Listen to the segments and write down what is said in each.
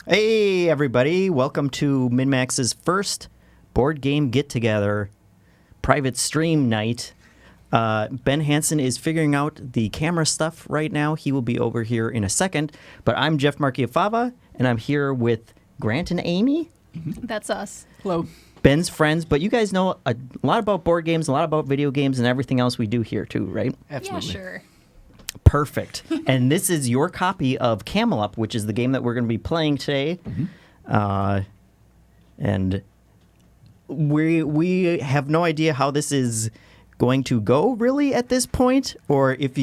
Hey, everybody. Welcome to MinnMax's first board game get-together private stream night. Ben Hansen is figuring out the camera stuff right now. He will be over here in a second. But I'm Jeff Marchiafava, and I'm here with Grant and Amy. That's us. Hello. Ben's friends, but you guys know a lot about board games, a lot about video games, and everything else we do here, too, right? Absolutely. Yeah, sure. Perfect. And this is your copy of Camel, which is the game that we're going to be playing today. And we have no idea how this is going to go, really, at this point. Or if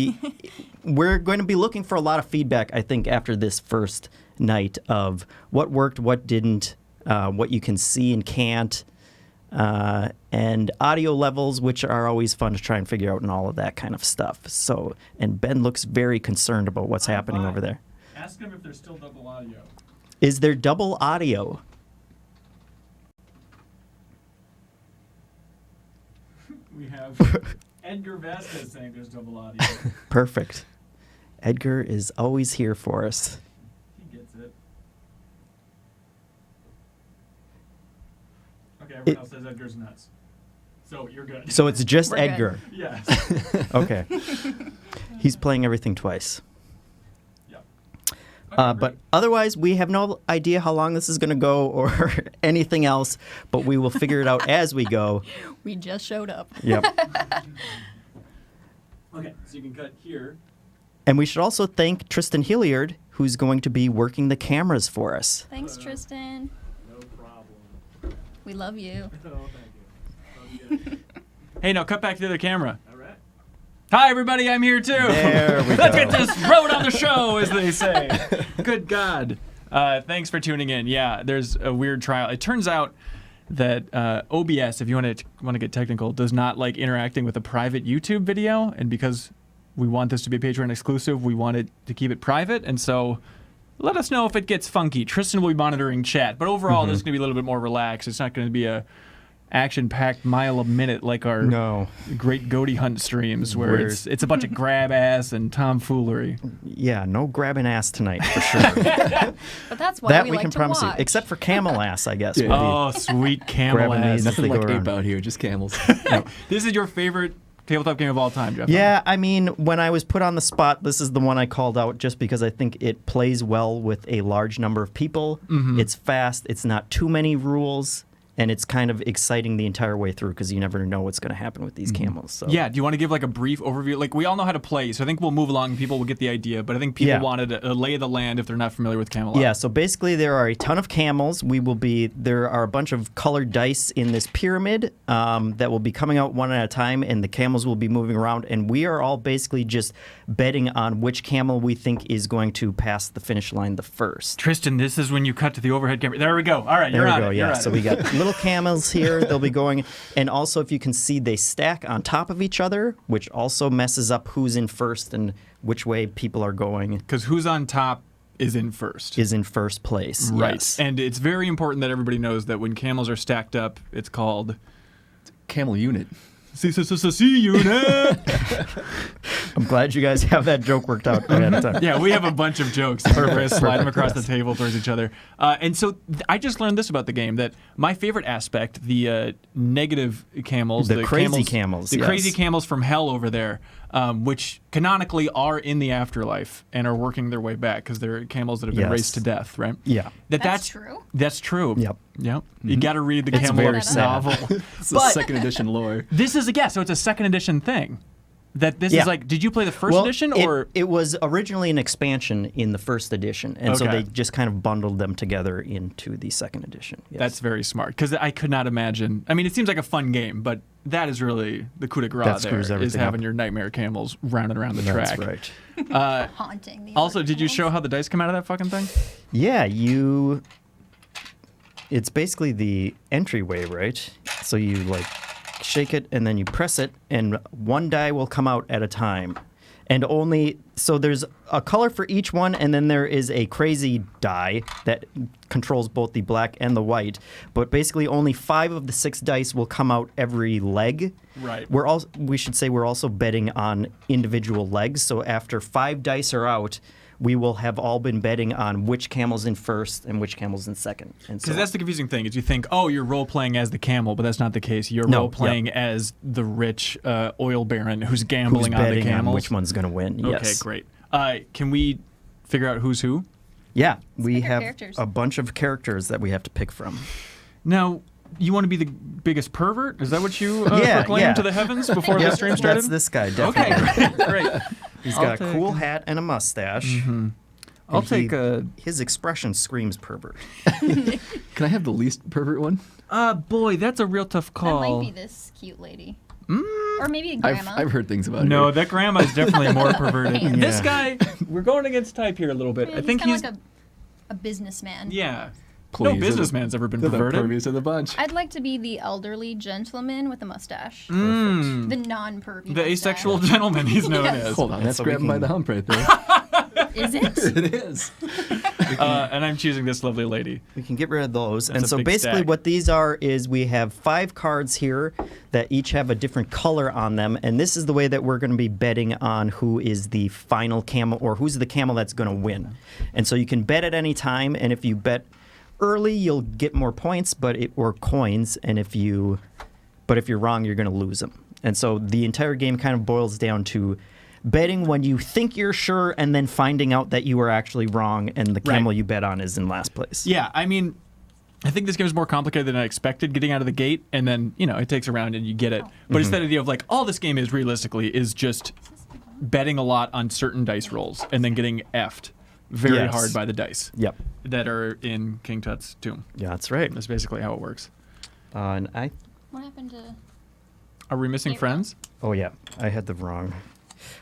we're going to be looking for a lot of feedback, I think, after this first night of what worked, what didn't, what you can see and can't. And audio levels, which are always fun to try and figure out and all of that kind of stuff. So, and Ben looks very concerned about what's happening over there. Ask him if there's still double audio. Is there double audio? We have Edgar Vasquez saying there's double audio. Perfect. Edgar is always here for us. He gets it. Okay, everyone else says Edgar's nuts. So you're good. So it's just We're good. Edgar. Yes. Okay. He's playing everything twice. Yeah. But great. otherwise, we have no idea how long this is going to go or anything else, but we will figure it out as we go. We just showed up. Yep. Okay, so you can cut here. And we should also thank Tristan Hilliard, who's going to be working the cameras for us. Thanks, Tristan. No problem. We love you. Oh, thank you. Love you. Hey, now cut back to the other camera. All right. Hi, everybody. I'm here, too. There we Let's go. get this road on the show, as they say. Good God. Thanks for tuning in. Yeah, there's a weird trial. It turns out that OBS, if you want to get technical, does not like interacting with a private YouTube video. And because we want this to be Patreon exclusive, we wanted to keep it private. And so let us know if it gets funky. Tristan will be monitoring chat. But overall, this is going to be a little bit more relaxed. It's not going to be a action-packed mile a minute like our great goatee hunt streams where it's a bunch of grab ass and tomfoolery. Yeah, no grabbing ass tonight for sure. But that's why That we we like can to promise watch. you, except for camel ass, I guess. Yeah. would be- Oh, sweet camel Grabbing ass. these. Nothing They like go ape around. out here, just camels. This is your favorite tabletop game of all time, Jeff. Yeah, I mean, when I was put on the spot, this is the one I called out just because I think it plays well with a large number of people. It's fast, it's not too many rules, and it's kind of exciting the entire way through because you never know what's going to happen with these camels. So. Yeah, do you want to give like a brief overview? Like, we all know how to play, so I think we'll move along and people will get the idea, but I think people Yeah. wanted to lay the land if they're not familiar with Camelot. Yeah, so basically there are a ton of camels. There are a bunch of colored dice in this pyramid that will be coming out one at a time, and the camels will be moving around, and we are all basically just betting on which camel we think is going to pass the finish line the first. Tristan, this is when you cut to the overhead camera. There we go. All right, There you're we on go, it. yeah. You're on So it. we got little camels here. They'll be going. And also, if you can see, they stack on top of each other, which also messes up who's in first and which way people are going Because who's on top is in first. is in first place. Right. Yes. And it's very important that everybody knows that when camels are stacked up, it's called Camel unit. C unit. I'm glad you guys have that joke worked out ahead of time. Yeah, we have a bunch of jokes. We're slide them across the table towards each other. And so I just learned this about the game, that my favorite aspect, the negative camels, The crazy camels, the yes. crazy camels from hell over there, which canonically are in the afterlife and are working their way back because they're camels that have been Yes. raced to death, right? Yeah. That's true? That's true. Yep. Yep. You got to read the That's Camel very sad. novel. It's a But- second edition lore. This is so it's a second edition thing. That this Yeah. is like, did you play the first edition or? it was originally an expansion in the first edition, and so Okay. they just kind of bundled them together into the second edition. Yes. That's very smart because I could not imagine. I mean, it seems like a fun game, but that is really the coup de grace. That there screws is everything having up. your nightmare camels rounding around the That's track. right. Haunting the Also, other did you camels. show how the dice come out of that fucking thing? Yeah, it's basically the entryway, right? So you like shake it and then you press it, and one die will come out at a time. And so there's a color for each one, and then there is a crazy die that controls both the black and the white. But basically, only 5 of the 6 dice will come out every leg. Right. We should say we're also betting on individual legs. So after 5 dice are out, we will have all been betting on which camel's in first and which camel's in second. And so Because that's the confusing thing is you think, oh, you're role playing as the camel, but that's not the case. You're No, role playing as the rich oil baron who's gambling who's on the betting camels. on which one's going to win. Okay, Yes. great. Can we figure out who's who? Yeah, we pick our have characters. a bunch of characters that we have to pick from. Now, you want to be the biggest pervert? Is that what you Yeah, proclaimed yeah. to the heavens before Yep, the stream started? That's this guy, definitely. Okay, great. He's I'll got a take cool it. hat and a mustache. I'll And take a. His expression screams pervert. Can I have the least pervert one? Boy, that's a real tough That call. might be this cute lady. Or maybe a I've, grandma. I've heard things about No, her. that grandma is definitely more perverted. Yeah. This guy, we're going against type here a little bit. Yeah, I think kinda he's. like a businessman. Yeah. Please, No they're the- businessman's ever been they're the perverted. perviest of the bunch. I'd like to be the elderly gentleman with a mustache. Mm. The non-pervy The asexual mustache. gentleman he's known Yes. as. Hold on, that's So we grabbing by can- the hump right there. Is it? It is. And I'm choosing this lovely lady. We can get rid of those. That's and a so big basically stack. what these are is we have 5 cards here that each have a different color on them. And this is the way that we're going to be betting on who is the final camel or who's the camel that's going to win. And so you can bet at any time. And if you bet early, you'll get more points or coins. And if you're wrong, you're going to lose them. And so the entire game kind of boils down to betting when you think you're sure and then finding out that you were actually wrong and the camel you bet on is in last place. Yeah, I mean, I think this game is more complicated than I expected getting out of the gate, and then, it takes a round and you get it. But it's that idea of, like, all this game is realistically is just betting a lot on certain dice rolls and then getting effed very Yes. hard by the dice Yep. that are in King Tut's tomb. Yeah, that's right. That's basically how it works. And What happened to... Are we missing Wait, friends? oh yeah, I had the wrong.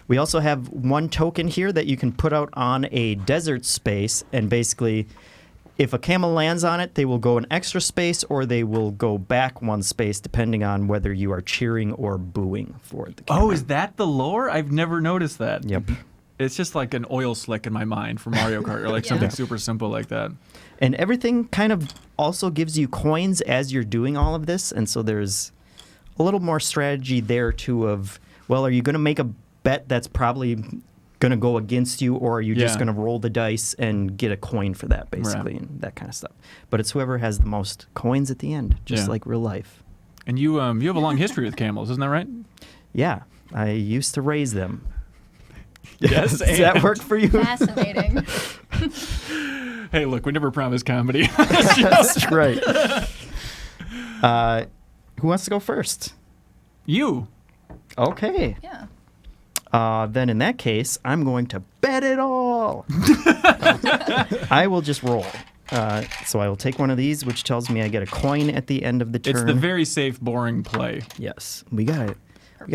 We also have one token here that you can put out on a desert space, and basically, if a camel lands on it, they will go an extra space or they will go back one space, depending on whether you are cheering or booing for the camel. Oh, is that the lore? I've never noticed that. Yep. It's just like an oil slick in my mind for Mario Kart, or like Yeah. something super simple like that. And everything kind of also gives you coins as you're doing all of this, and so there's a little more strategy there too of, well, are you going to make a bet that's probably going to go against you, or are you just Yeah. going to roll the dice and get a coin for that, basically, and that kind of stuff. But it's whoever has the most coins at the end, just Yeah. like real life. And you have a long history with camels, isn't that right? Yeah, I used to raise them. Yes, Does that and- work for you? Fascinating. Hey, look, we never promised comedy. That's right. Who wants to go first? You. Okay. Yeah. Then in that case, I'm going to bet it all. I will just roll. So I will take one of these, which tells me I get a coin at the end of the turn. It's the very safe, boring play. Yes, we gotta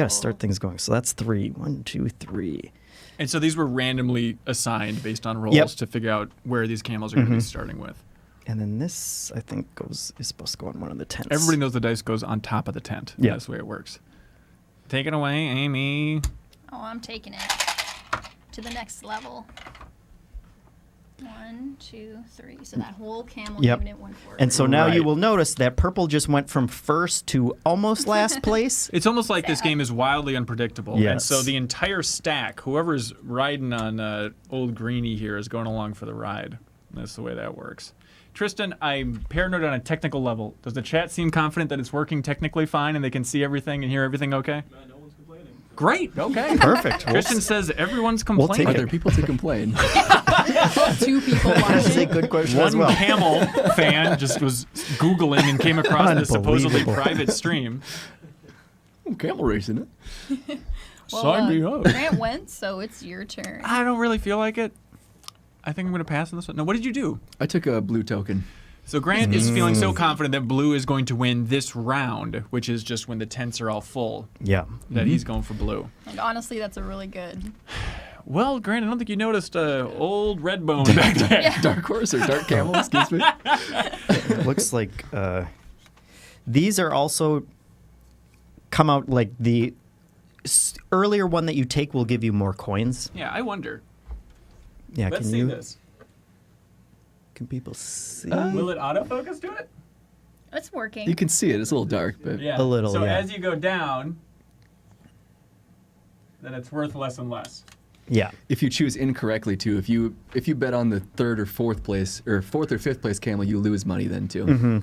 start things going. So that's 3. 1, 2, 3. And so these were randomly assigned based on rolls Yep. to figure out where these camels are going to be starting with. And then this, I think, is supposed to go on one of the tents. Everybody knows the dice goes on top of the tent. Yeah. That's the way it works. Take it away, Amy. Oh, I'm taking it to the next level. 1, 2, 3. So that whole camel Yep. unit went for it. And so now you Right. will notice that purple just went from first to almost last place. It's almost like this game is wildly unpredictable. And Yes. so the entire stack, whoever's riding on old Greenie here is going along for the ride. That's the way that works. Tristan, I'm paranoid on a technical level. Does the chat seem confident that it's working technically fine and they can see everything and hear everything okay? No one's complaining. Great. Okay. Perfect. Tristan says everyone's take complaining. Are there people to complain? 2 people That's a watching. good question as One well. camel fan just was Googling and came across this supposedly Unbelievable. private stream. Oh, camel racing it. Well, Sign me up. Grant went, so it's your turn. I don't really feel like it. I think I'm going to pass on this one. No, what did you do? I took a blue token. So Grant is feeling so confident that blue is going to win this round, which is just when the tents are all full, Yeah. that he's going for blue. And honestly, that's a really good. Well, Grant, I don't think you noticed old Redbone back there. Dark horse or dark camel, excuse me. It looks like these are also come out like the earlier one that you take will give you more coins. Yeah, I wonder. Yeah, Let's can see you? this. Can people see? Will it autofocus to it? It's working. You can see it. It's a little dark, but Yeah. A little, So yeah. as you go down, then it's worth less and less. Yeah. If you choose incorrectly too, if you bet on the third or fourth or fifth place camel, you lose money then too. Mm-hmm.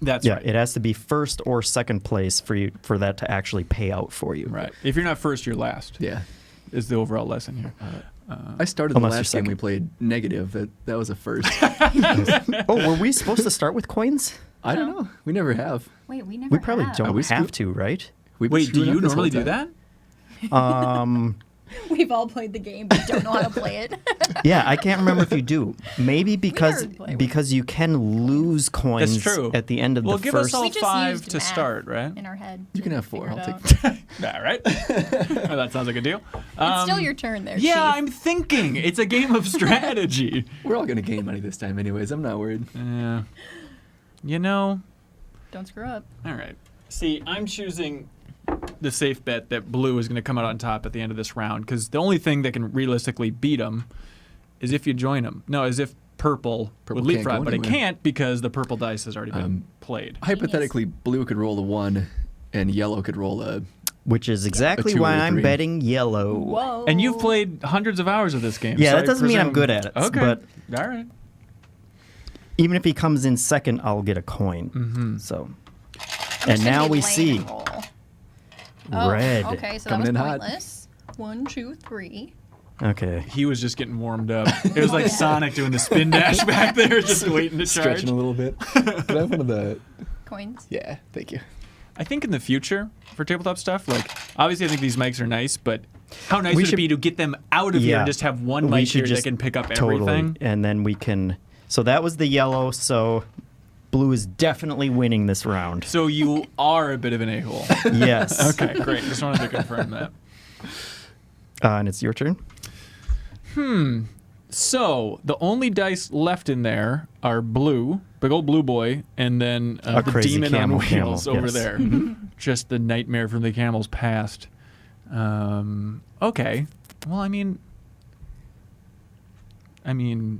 That's Yeah, right. it has to be first or second place for that to actually pay out for you. Right. If you're not first, you're last. Yeah. Is the overall lesson here. I started the Unless you're last game second. we played negative. That was a first. Oh, were we supposed to start with coins? I don't know. We never have. Wait, we never We probably have. don't we have screw- to, right? We've been Wait, do screwing up you this whole normally do time. that? We've all played the game, but don't know how to play it. Yeah, I can't remember if you do. Maybe never play with because you can lose coins That's true. at the end of Well, the give first. us all We just 5 used to math start, right? in our head. You to can have 4. figure I'll it take out. 4. All right. Well, that sounds like a deal. It's still your turn there, Yeah, Chief. I'm thinking. It's a game of strategy. We're all gonna gain money this time, anyways. I'm not worried. Yeah. You know. Don't screw up. All right. See, I'm choosing the safe bet that blue is going to come out on top at the end of this round because the only thing that can realistically beat them is if you join them. No, is if purple Purple would can't go leapfrog, but it anywhere. can't because the purple dice has already been played. Hypothetically, blue could roll a 1, and yellow could roll a. Which is exactly A 2 why or a I'm 3. betting yellow. Whoa. And you've played hundreds of hours of this game. Yeah, so that I doesn't mean I'm presume- good at it. Okay. But All right. even if he comes in second, I'll get a coin. Mm-hmm. So, I'm and just gonna now be we lame see and roll. Oh, red. Okay, so Coming that in was hot. pointless. 1, 2, 3. Okay. He was just getting warmed up. It was like Sonic doing the spin dash back there, just waiting to charge. Stretching a little bit. Could I have one of the? Coins. Yeah, thank you. I think in the future for tabletop stuff, like obviously I think these mics are nice, but how nice We would it should- be to get them out of here Yeah. and just have one We mic should here that just can pick up Totally. everything? And then we can. So that was the yellow. So blue is definitely winning this round. So you are a bit of an a-hole. Yes. Okay, great. Just wanted to confirm that. And it's your turn. So the only dice left in there are blue, big old blue boy, and then A the crazy demon camel, on wheels over yes. there. Just the nightmare from the camel's past. Okay. Well, I mean,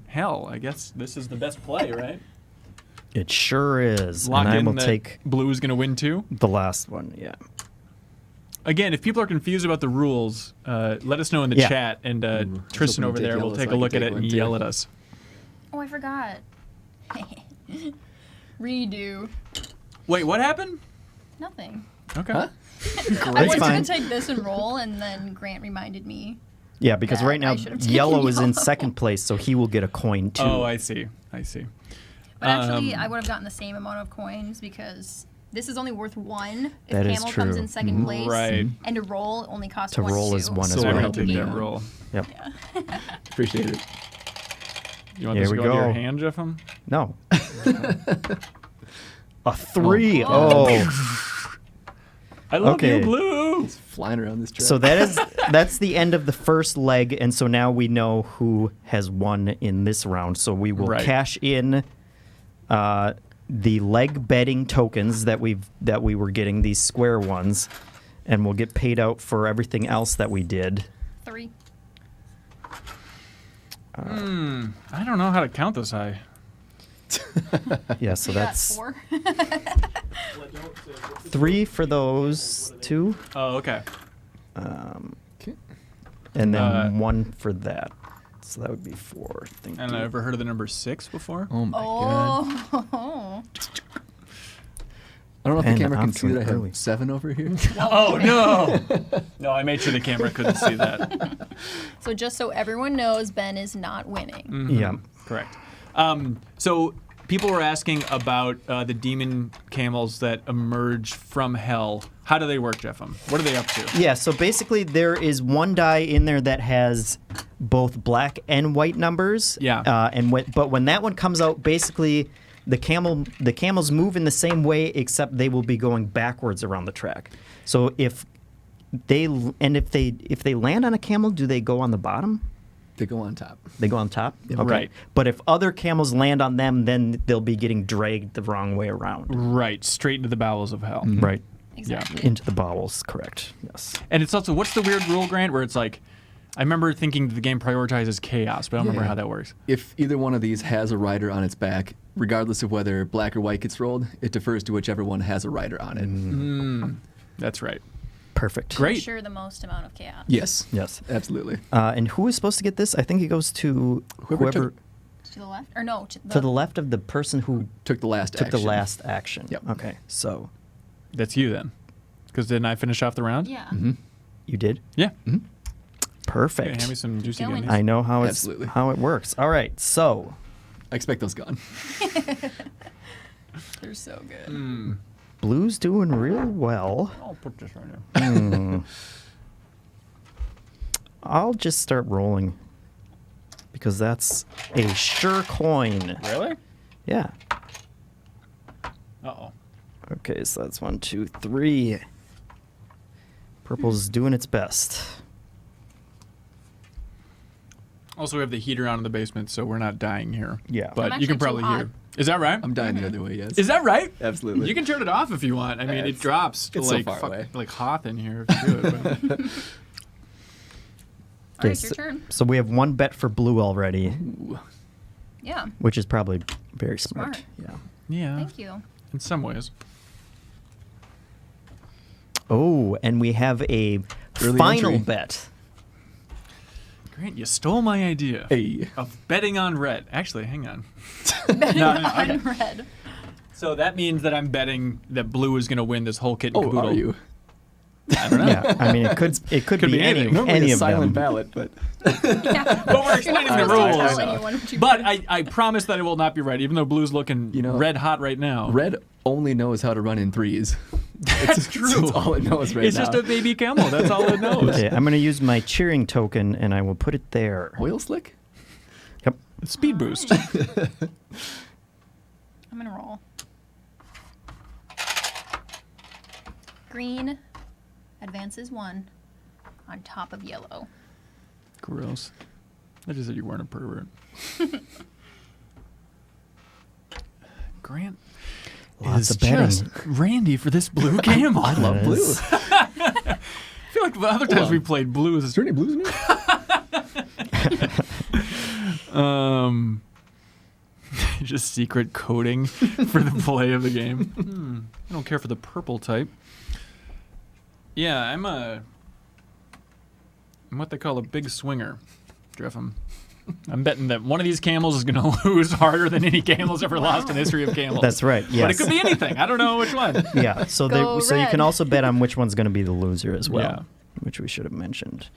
hell, I guess this is the best play, right? It sure is. Lock and I in will that take blue is going to win too. the last one. Yeah. Again, if people are confused about the rules, let us know in the Yeah. chat, and Ooh, Tristan I was over hoping to there take will yellow take so a I look could at take it and one too. yell at us. Oh, I forgot. Redo. Wait, what happened? Nothing. Okay. Huh? I was fine. going to take this and roll, and then Grant reminded me. Yeah, because that right now I should have taken yellow is in yellow. second place, so he will get a coin too. Oh, I see. I see. But actually, Um, I would have gotten the same amount of coins because this is only worth 1 if That is Camel comes true. in second place. Right. And to roll only costs To 1 roll too. is 1 So as we're well. going to take Yeah. that roll. Yep. Appreciate it. You want Here this to we go to your go. hand, Jeffem? No. A 3. Oh. Oh. I love Okay. you, blue. It's flying around this track. So that's the end of the first leg, and so now we know who has won in this round. So we will Right. cash in the leg betting tokens that we were getting, these square ones, and we'll get paid out for everything else that we did. 3. I don't know how to count this high. Yeah, so You got that's 4. 3 for those two, Oh, okay. Okay. and then Uh, 1 for that. So that would be 4. Thank And you. I've ever heard of the number 6 before. Oh my god. Oh. I don't know if And the camera can I'm see that I early. have 7 over here. Oh, no. No, I made sure the camera couldn't see that. So just so everyone knows, Ben is not winning. Mhm. Yeah. Correct. So people were asking about the demon camels that emerge from hell. How do they work, Jeffem? What are they up to? Yeah, so basically there is one die in there that has both black and white numbers. Yeah. But when that one comes out, basically the camels move in the same way, except they will be going backwards around the track. So if they land on a camel, do they go on the bottom? They go on top. They go on top? Yep. Okay. Right. But if other camels land on them, then they'll be getting dragged the wrong way around. Right, straight into the bowels of hell. Right. Exactly. Into the bowels, correct. Yes. And it's also, what's the weird rule, Grant, where it's like, I remember thinking the game prioritizes chaos, but I don't remember Yeah. how that works. If either one of these has a rider on its back, regardless of whether black or white gets rolled, it defers to whichever one has a rider on it. That's right. Perfect. Great. Ensure the most amount of chaos. Yes. Yes. Absolutely. And who is supposed to get this? I think it goes to Whoever whoever To the left? Or no, to the left of the person who Took the last took action. the last action. Yep. Okay, so That's you then. Because didn't I finish off the round? Yeah. you did? Yeah. Mm-hmm. Okay, Perfect. hand me some juicy Going. gummies. I know how Absolutely. how it works. All right, so I expect those gone. They're so good. Blue's doing real well. I'll put this right here. I'll just start rolling because that's a sure coin. Really? Yeah. Uh-oh. Okay, so that's 1, 2, 3. Purple's doing its best. Also, we have the heater on in the basement, so we're not dying here. Yeah. But I'm you can actually too probably hot. hear. Is that right? I'm dying the other way, yes. Is that right? Absolutely. You can turn it off if you want. I mean, it It's- drops it's so like far away. like Hoth in here if you do it. But. All right, Yes. your turn. So we have one bet for blue already, Ooh. Yeah. which is probably very smart. Smart. Yeah. Yeah. Thank you. In some ways. Oh, and we have a Early final entry. bet. Grant, you stole my idea Hey. of betting on red. Actually, hang on. Betting no, on okay. red. So that means that I'm betting that blue is going to win this whole kit and Oh, caboodle. are you? I don't know. Yeah, I mean it could Could be be any anything. Normally any a of silent them. ballot, but Yeah. But we're explaining the You're not supposed to rules. tell anyone what you But want. I promise that it will not be red, even though blue's looking You know, red hot right now. red only knows how to run in threes. That's true. That's all it knows right It's now. just a baby camel. That's all it knows. Okay, I'm going to use my cheering token and I will put it there. Oil slick? Yep. Speed boost. I'm going to roll. Green advances 1 on top of yellow. Gross. I just said you weren't a pervert. Grant Lots is of betting. just Randy for this blue camel. I love blue. Yes. I feel like the other times we played blues. Is there any blues in here? Just secret coding for the play of the game. I don't care for the purple type. Yeah, I'm what they call a big swinger, Dreffum. I'm betting that one of these camels is going to lose harder than any camel's ever lost in the history of camels. That's right. Yes. But it could be anything. I don't know which one. Yeah. So Go so you can red. also bet on which one's going to be the loser as well, Yeah. which we should have mentioned,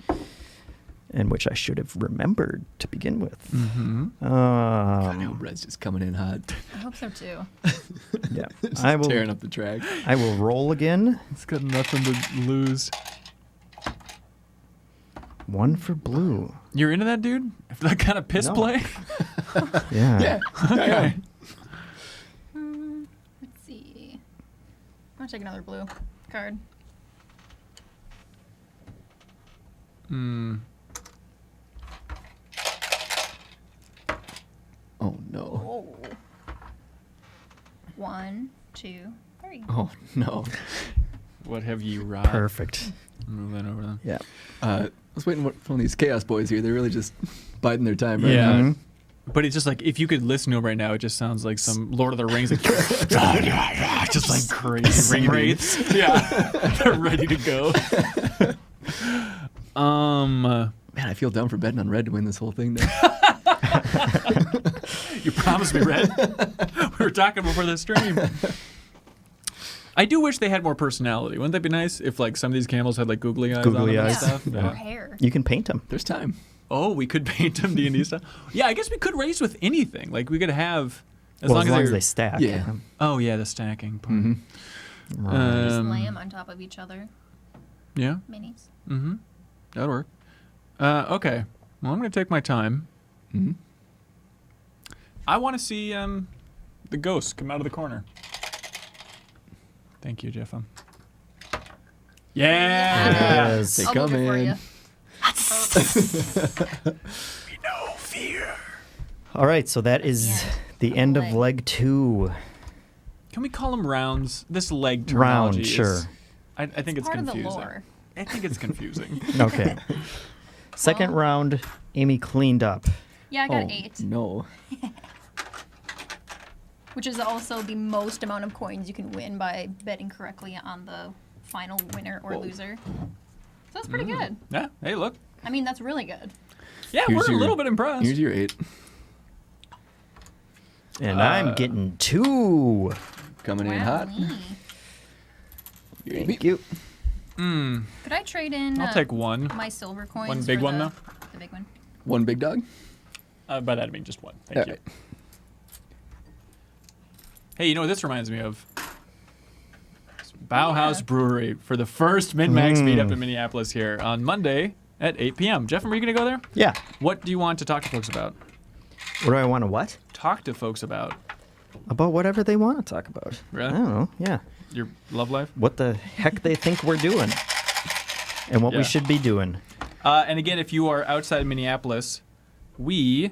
and which I should have remembered to begin with. Mm-hmm. I know red's just coming in hot. I hope so too. Yeah. Just I will. tearing up the track. I will roll again. It's got nothing to lose. 1 for blue. You're into that, dude? That kind of piss No. play? Yeah. Yeah. Okay. Let's see. I'm going to take another blue card. Hmm. Oh no. Oh. 1, 2, 3. Oh no. What have you robbed? Perfect. Move that over then. Yeah. I was waiting for one of these chaos boys here. They're really just biding their time right Yeah. now. Mhm. But it's just like, if you could listen to him right now, it just sounds like some Lord of the Rings, like, just like crazy ring wraiths. Yeah, they're ready to go. Man, I feel dumb for betting on red to win this whole thing now. You promised me, Red. We were talking before the stream. I do wish they had more personality. Wouldn't that be nice if like some of these camels had like googly eyes Googly on them eyes. and stuff? Yeah. Or hair. You can paint them. There's time. Oh, we could paint them D&D style. Yeah, I guess we could race with anything. Like we could have, As long as they stack. Yeah. Oh yeah, the stacking part. Mm-hmm. Right. Just Um, lay them on top of each other. Yeah. Minis. Mm-hmm. That'd work. Okay. Well, I'm gonna take my time. Mm-hmm. I want to see the ghosts come out of the corner. Thank you, Jeff. Yeah. Yes. They I'll come book it for in. you. No fear. All right, so that is Yeah. the end of Leg. leg 2. Can we call them rounds? This leg Round, terminology sure. is, I think it's Part of the confusing. lore. I think it's confusing. Okay. Second Well- round, Amy cleaned up. Yeah, I got Oh, 8, no. which is also the most amount of coins you can win by betting correctly on the final winner or Whoa. loser. So that's pretty good. Yeah. Hey, look. I mean, that's really good. Yeah, Here's we're a your- little bit impressed. Here's your 8. And I'm getting 2. Coming in hot. Wowee. Thank you. Could I trade in I'll take one. my silver coins? One big for one, the, though? The big one. One big dog. By that I mean just one. Thank you. Alright. Hey, you know what this reminds me of? It's Bauhaus Brewery for the first MinnMax meetup in Minneapolis here on Monday at 8 p.m. Jeff, are you going to go there? Yeah. What do you want to talk to folks about? What do I want to what? Talk to folks about About whatever they want to talk about. Really? I don't know. Yeah. your love life. What the heck they think we're doing. And what Yeah. we should be doing. And again, if you are outside of Minneapolis, we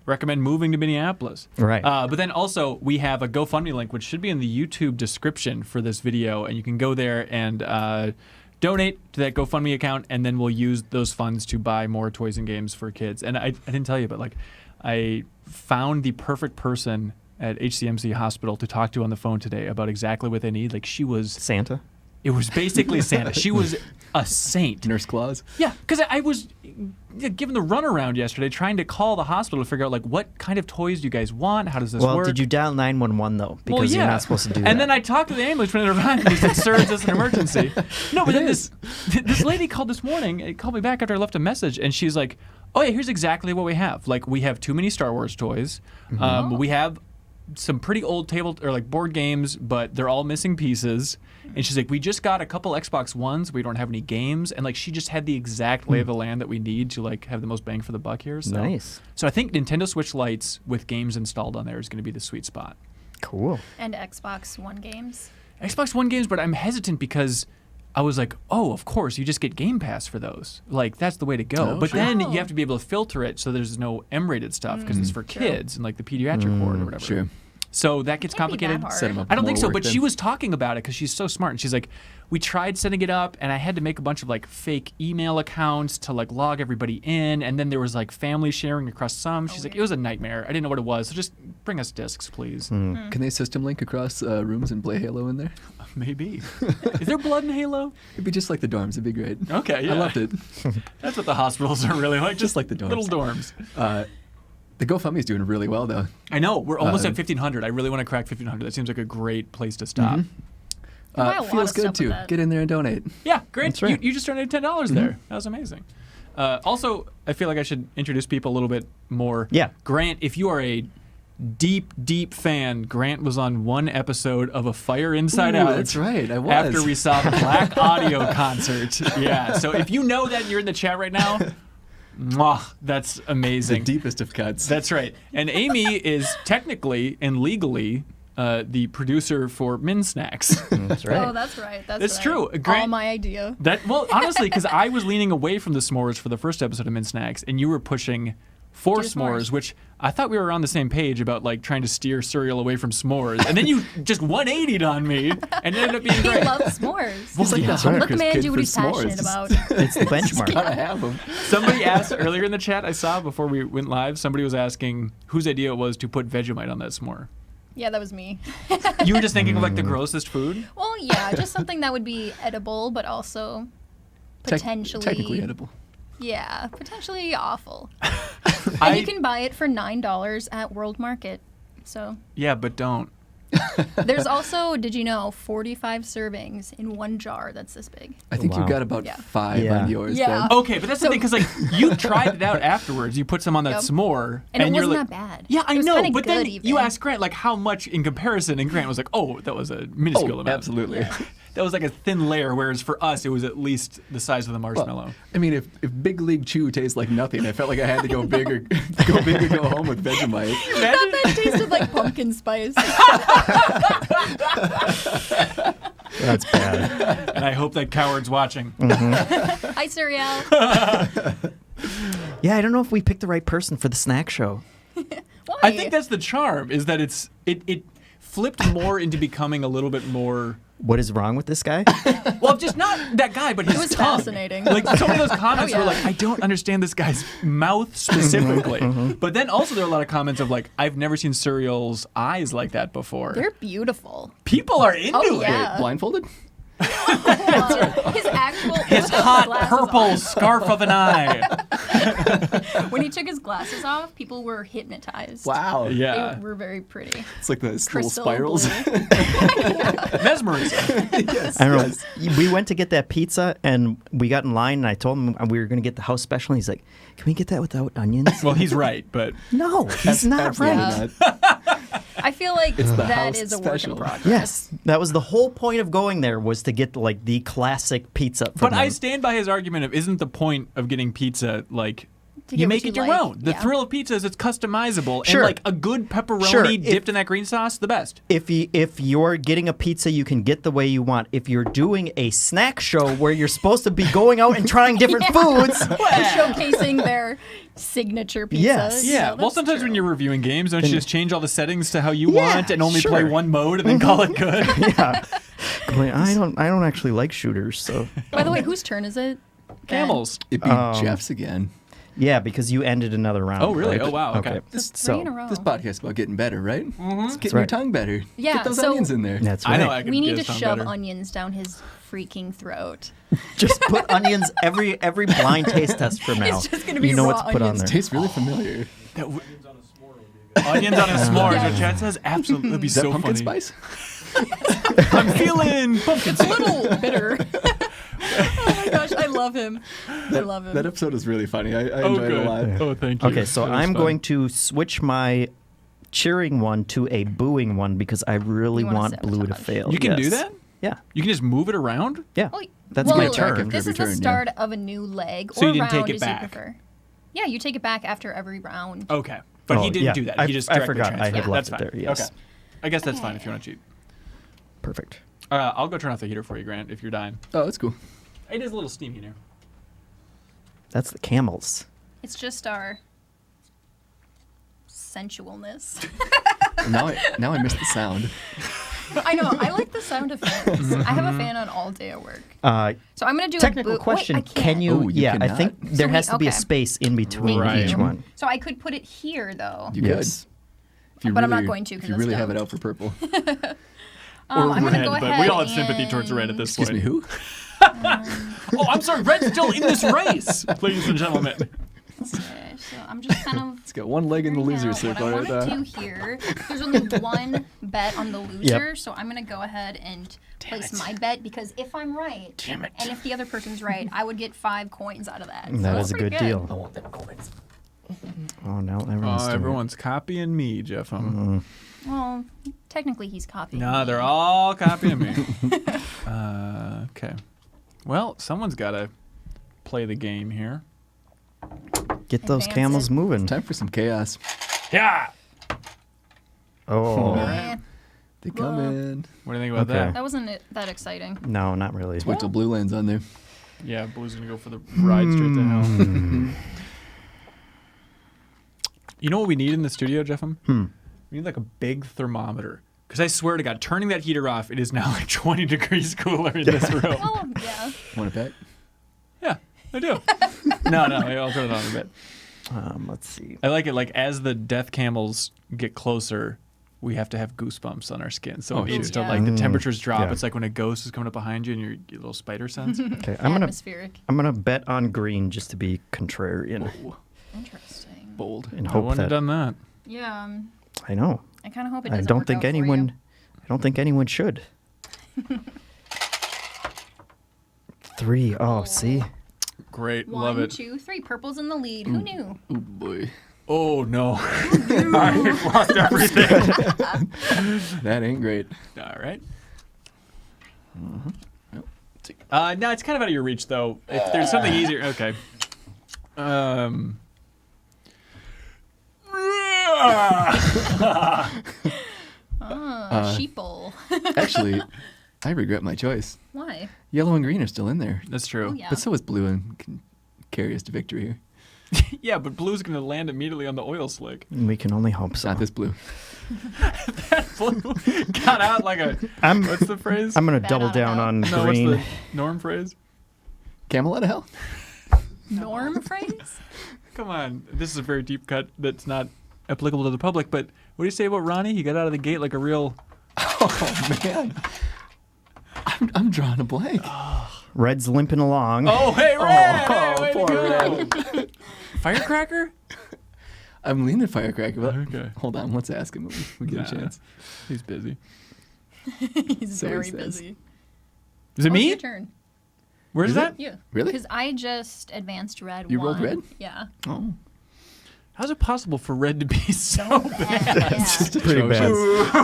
recommend moving to Minneapolis. Right. But then also, we have a GoFundMe link, which should be in the YouTube description for this video. And you can go there and donate to that GoFundMe account, and then we'll use those funds to buy more toys and games for kids. And I didn't tell you, but like, I found the perfect person at HCMC Hospital to talk to on the phone today about exactly what they need. Like, she was... Santa? It was basically Santa. She was a saint. Nurse Claus. Yeah, because I was given the runaround yesterday trying to call the hospital to figure out, like, what kind of toys do you guys want? How does this Well, work? did you dial 911, though? Because Well, yeah. you're not supposed to do that. And then I talked to the ambulance when they arrived, and they said, sir, is this an emergency? No, but then this lady called this morning, called me back after I left a message, and she's like, oh, yeah, here's exactly what we have. Like, we have too many Star Wars toys. We have some pretty old table or like board games, but they're all missing pieces. And she's like, we just got a couple Xbox Ones. We don't have any games. And like, she just had the exact lay of the land that we need to like have the most bang for the buck here. So, Nice. So I think Nintendo Switch Lites with games installed on there is going to be the sweet spot. Cool. And Xbox One games. Xbox One games, but I'm hesitant because I was like, oh, of course, you just get Game Pass for those. Like, that's the way to go. Oh, but sure. then you have to be able to filter it so there's no M-rated stuff because it's for kids and like the pediatric ward or whatever. Sure. So that gets Can't be that complicated. hard. Set 'em up. I don't More think so, work but then. she was talking about it because she's so smart. And she's like, we tried setting it up, and I had to make a bunch of like fake email accounts to like log everybody in, and then there was like family sharing across some. She's like, it was a nightmare. I didn't know what it was, so just bring us discs, please. Can they system link across rooms and play Halo in there? Maybe. Is there blood in Halo? It'd be just like the dorms. It'd be great. Okay, yeah. I loved it. That's what the hospitals are really like, just like the dorms. little dorms. The GoFundMe's doing really well, though. I know, we're almost at 1,500. I really want to crack 1,500. That seems like a great place to stop. buy a lot Feels of good stuff with too. that. Get in there and donate. Yeah, great. That's right. You just donated $10 there. That was amazing. Also, I feel like I should introduce people a little bit more. Yeah. Grant, if you are a deep fan, Grant was on one episode of A Fire Inside Ooh, Out. that's right, I was. After we saw the Black Audio concert. Yeah, so if you know that and you're in the chat right now, mwah, that's The amazing. deepest of cuts. That's right. And Amy is technically and legally the producer for MinnSnacks. That's right. Oh, that's right. That's right. true. All Grant- my idea. Well, honestly, because I was leaning away from the s'mores for the first episode of MinnSnacks, and you were pushing for Do s'mores, s'mores. which I thought we were on the same page about like trying to steer cereal away from s'mores, and then you just 180'd on me, and it ended up being He great. loves s'mores. He's like Yeah. the Let the Hunter's man kid do what for he's passionate s'mores. about. It's the benchmark. Gotta have them. Somebody asked earlier in the chat I saw before we went live. Somebody was asking whose idea it was to put Vegemite on that s'more. Yeah, that was me. You were just thinking of like the grossest food. Well, yeah, just something that would be edible, but also potentially Technically edible. Yeah, potentially awful. I- And you can buy it for $9 at World Market. So Yeah, but don't. there's also, did you know, 45 servings in one jar that's this big. I think Wow. you got about Yeah. 5 Yeah. on yours. Yeah. Then. Okay, but that's the thing, because like you tried it out afterwards. You put some on that Yep. s'more, And it you're wasn't like, that bad. Yeah, I It was know, kinda but then good you even. asked Grant like how much in comparison, and Grant was like, "Oh, that was a minuscule Oh, amount." absolutely. That was like a thin layer, whereas for us, it was at least the size of the marshmallow. Well, I mean, if Big League Chew tastes like nothing, I felt like I had to go big or go home with Vegemite. I thought that tasted like pumpkin spice. That's bad. And I hope that coward's watching. Hi, cereal. Yeah, I don't know if we picked the right person for the snack show. Why? I think that's the charm, is that it flipped more into becoming a little bit more. What is wrong with this guy? Well, just not that guy, but his It was tongue. fascinating. Like some of those comments Oh, were yeah. like, I don't understand this guy's mouth specifically. But then also there were a lot of comments of like, I've never seen cereal's eyes like that before. They're beautiful. People are into Oh, it. yeah. Wait, blindfolded? His actual His hot purple scarf of an eye. When he took his glasses off, people were hypnotized. Wow. Yeah. They were very pretty. It's like those little Crystal spirals. blue. Mesmerism. Yes. I don't know. We went to get that pizza and we got in line and I told him we were going to get the house special. And he's like, "Can we get that without onions?" Well, he's right, but No, he's not Absolutely right. not. I feel like the that house is a special. work in progress. Yes, that was the whole point of going there was to get like the classic pizza. From But I them. stand by his argument of isn't the point of getting pizza like To you get make what it you your like, own. The yeah. thrill of pizza is it's customizable Sure. and like a good pepperoni Sure, if- dipped in that green sauce, the best. If you're getting a pizza, you can get the way you want. If you're doing a snack show where you're supposed to be going out and trying different foods, And showcasing their signature pizza. Yes. Yeah, No, well, that's sometimes true. when you're reviewing games, don't you just change all the settings to how you Yeah, want and only play sure. one mode and then call it good? yeah. Going, I don't actually like shooters, so By the way, whose turn is it? Camels. It'd be Jeff's again. yeah, because you ended another round. Oh, really? right? Oh, wow, okay. That's So- 3 in a row. This podcast is about getting better, right? It's getting right. your tongue better. Yeah, Get those so- onions in there. That's I right. know I could We need get to his tongue shove better. onions down his freaking throat. Just put onions every blind taste test from now. It's just gonna be you know raw what's put on onions. there. Tastes really familiar. That w- Onions on a s'more would be good. onions on a s'more is Yeah. what Chad says. Absolutely, that'd be Is that so pumpkin funny. spice? I'm feeling pumpkin It's a spice. little bitter. Oh my gosh, I love him. I love him. That episode was really funny. I Oh, enjoyed it good. a lot. Oh, thank you. Okay, so That was I'm fun. going to switch my cheering one to a booing one because I really You wanna want Blue to sabotage. fail. You can do Yes. that? Yeah, You can just move it around? yeah. Well, That's well, my back turn. after This every is the turn, yeah. start of a new leg So or you didn't take round it as back? you prefer. Yeah, you take it back after every round. Okay. But he Oh, didn't yeah. do that. I- He just I directly forgot. I had transferred. left That's it fine. there, yes. Okay. I guess that's fine if you want to cheat. Perfect. I'll go turn off the heater for you, Grant, if you're dying. Oh, that's cool. It is a little steamy here. That's the camels. It's just our sensualness. Now I miss the sound. I know. I like the sound of fans. I have a fan on all day at work. So I'm gonna do Technical a boo- question: Wait, I Can can't. you? Oh, you yeah, I cannot? think there So has to be a okay. space in between Right. each one. So I could put it here though. You Yes. could. If you But I'm really, not going to, 'cause If you that's really have dumb. it out for purple. I'm gonna red, go but ahead we all have sympathy towards red at this Excuse point. me, who? Oh, I'm sorry. Red's still in this race, ladies and gentlemen. Okay, so I'm just kind of. It's got one leg in the figuring loser out circle what I right want there. to do here. There's only one bet on the loser, so I'm gonna go ahead and place my bet because if I'm right, and if the other person's right, I would get 5 coins out of that. So That that's is a pretty good deal. Oh no, everyone's Oh, doing everyone's copying me, Jeff. Well, technically he's copying. Nah, me. they're all copying me. Okay. Well, someone's got to play the game here. it. Get those Advance camels it. moving. Time for some chaos. Yeah. Oh Eh, They come in. What do you think about Okay. that? that wasn't that exciting. no, not really. Wait till blue lands on there. Yeah, Blue's gonna go for the ride straight to hell. You know what we need in the studio, Jeffem? We need like a big thermometer. Because I swear to God, turning that heater off, it is now like 20 degrees cooler in this room. Well, yeah. Want to bet? Yeah, I do. No, I'll turn it on a bit. Let's see. I like it like as the death camels get closer, we have to have goosebumps on our skin. So Oh, it needs sure. to like the temperatures drop. Yeah. It's like when a ghost is coming up behind you and your little spider sense. Okay, I'm Atmospheric. gonna bet on green just to be contrarian Interesting. Bold. and I hope wouldn't have that done that. Yeah. I know. I kind of hope it I doesn't don't work think out for you. anyone. I don't think anyone should. 3. Oh, see. Great, 1, love it. 2, 3. Purple's in the lead. Who knew? Oh boy. Oh no, I lost everything. That ain't great. All right. No, it's kind of out of your reach though. If there's something easier, okay. Sheeple. Actually, I regret my choice. Why? Yellow and green are still in there. That's true. Oh, yeah. But so is blue and can carry us to victory here. Yeah, but Blue's gonna land immediately on the oil slick. We can only hope so. Not this blue. Blue got out like a. I'm. What's the phrase? I'm gonna Bad double out of down hell. on No, green. what's the norm phrase? Camel out of hell? Norm phrase? Come on, this is a very deep cut that's not applicable to the public. But what do you say about Ronnie? He got out of the gate like a real. Oh man. I'm drawing a blank. Red's limping along. Oh, hey, Red! Oh, Hey, way poor to go. Firecracker? I'm leaning Firecracker. But Okay. Hold on, let's ask him. We get a chance. He's busy. He's So he very says. busy. Is it Oh, it's me? your turn. Where's Is that? You. Really? Because I just advanced red. You rolled one. red? Yeah. Oh. How's it possible for Red to be so bad? Yeah. Pretty bad.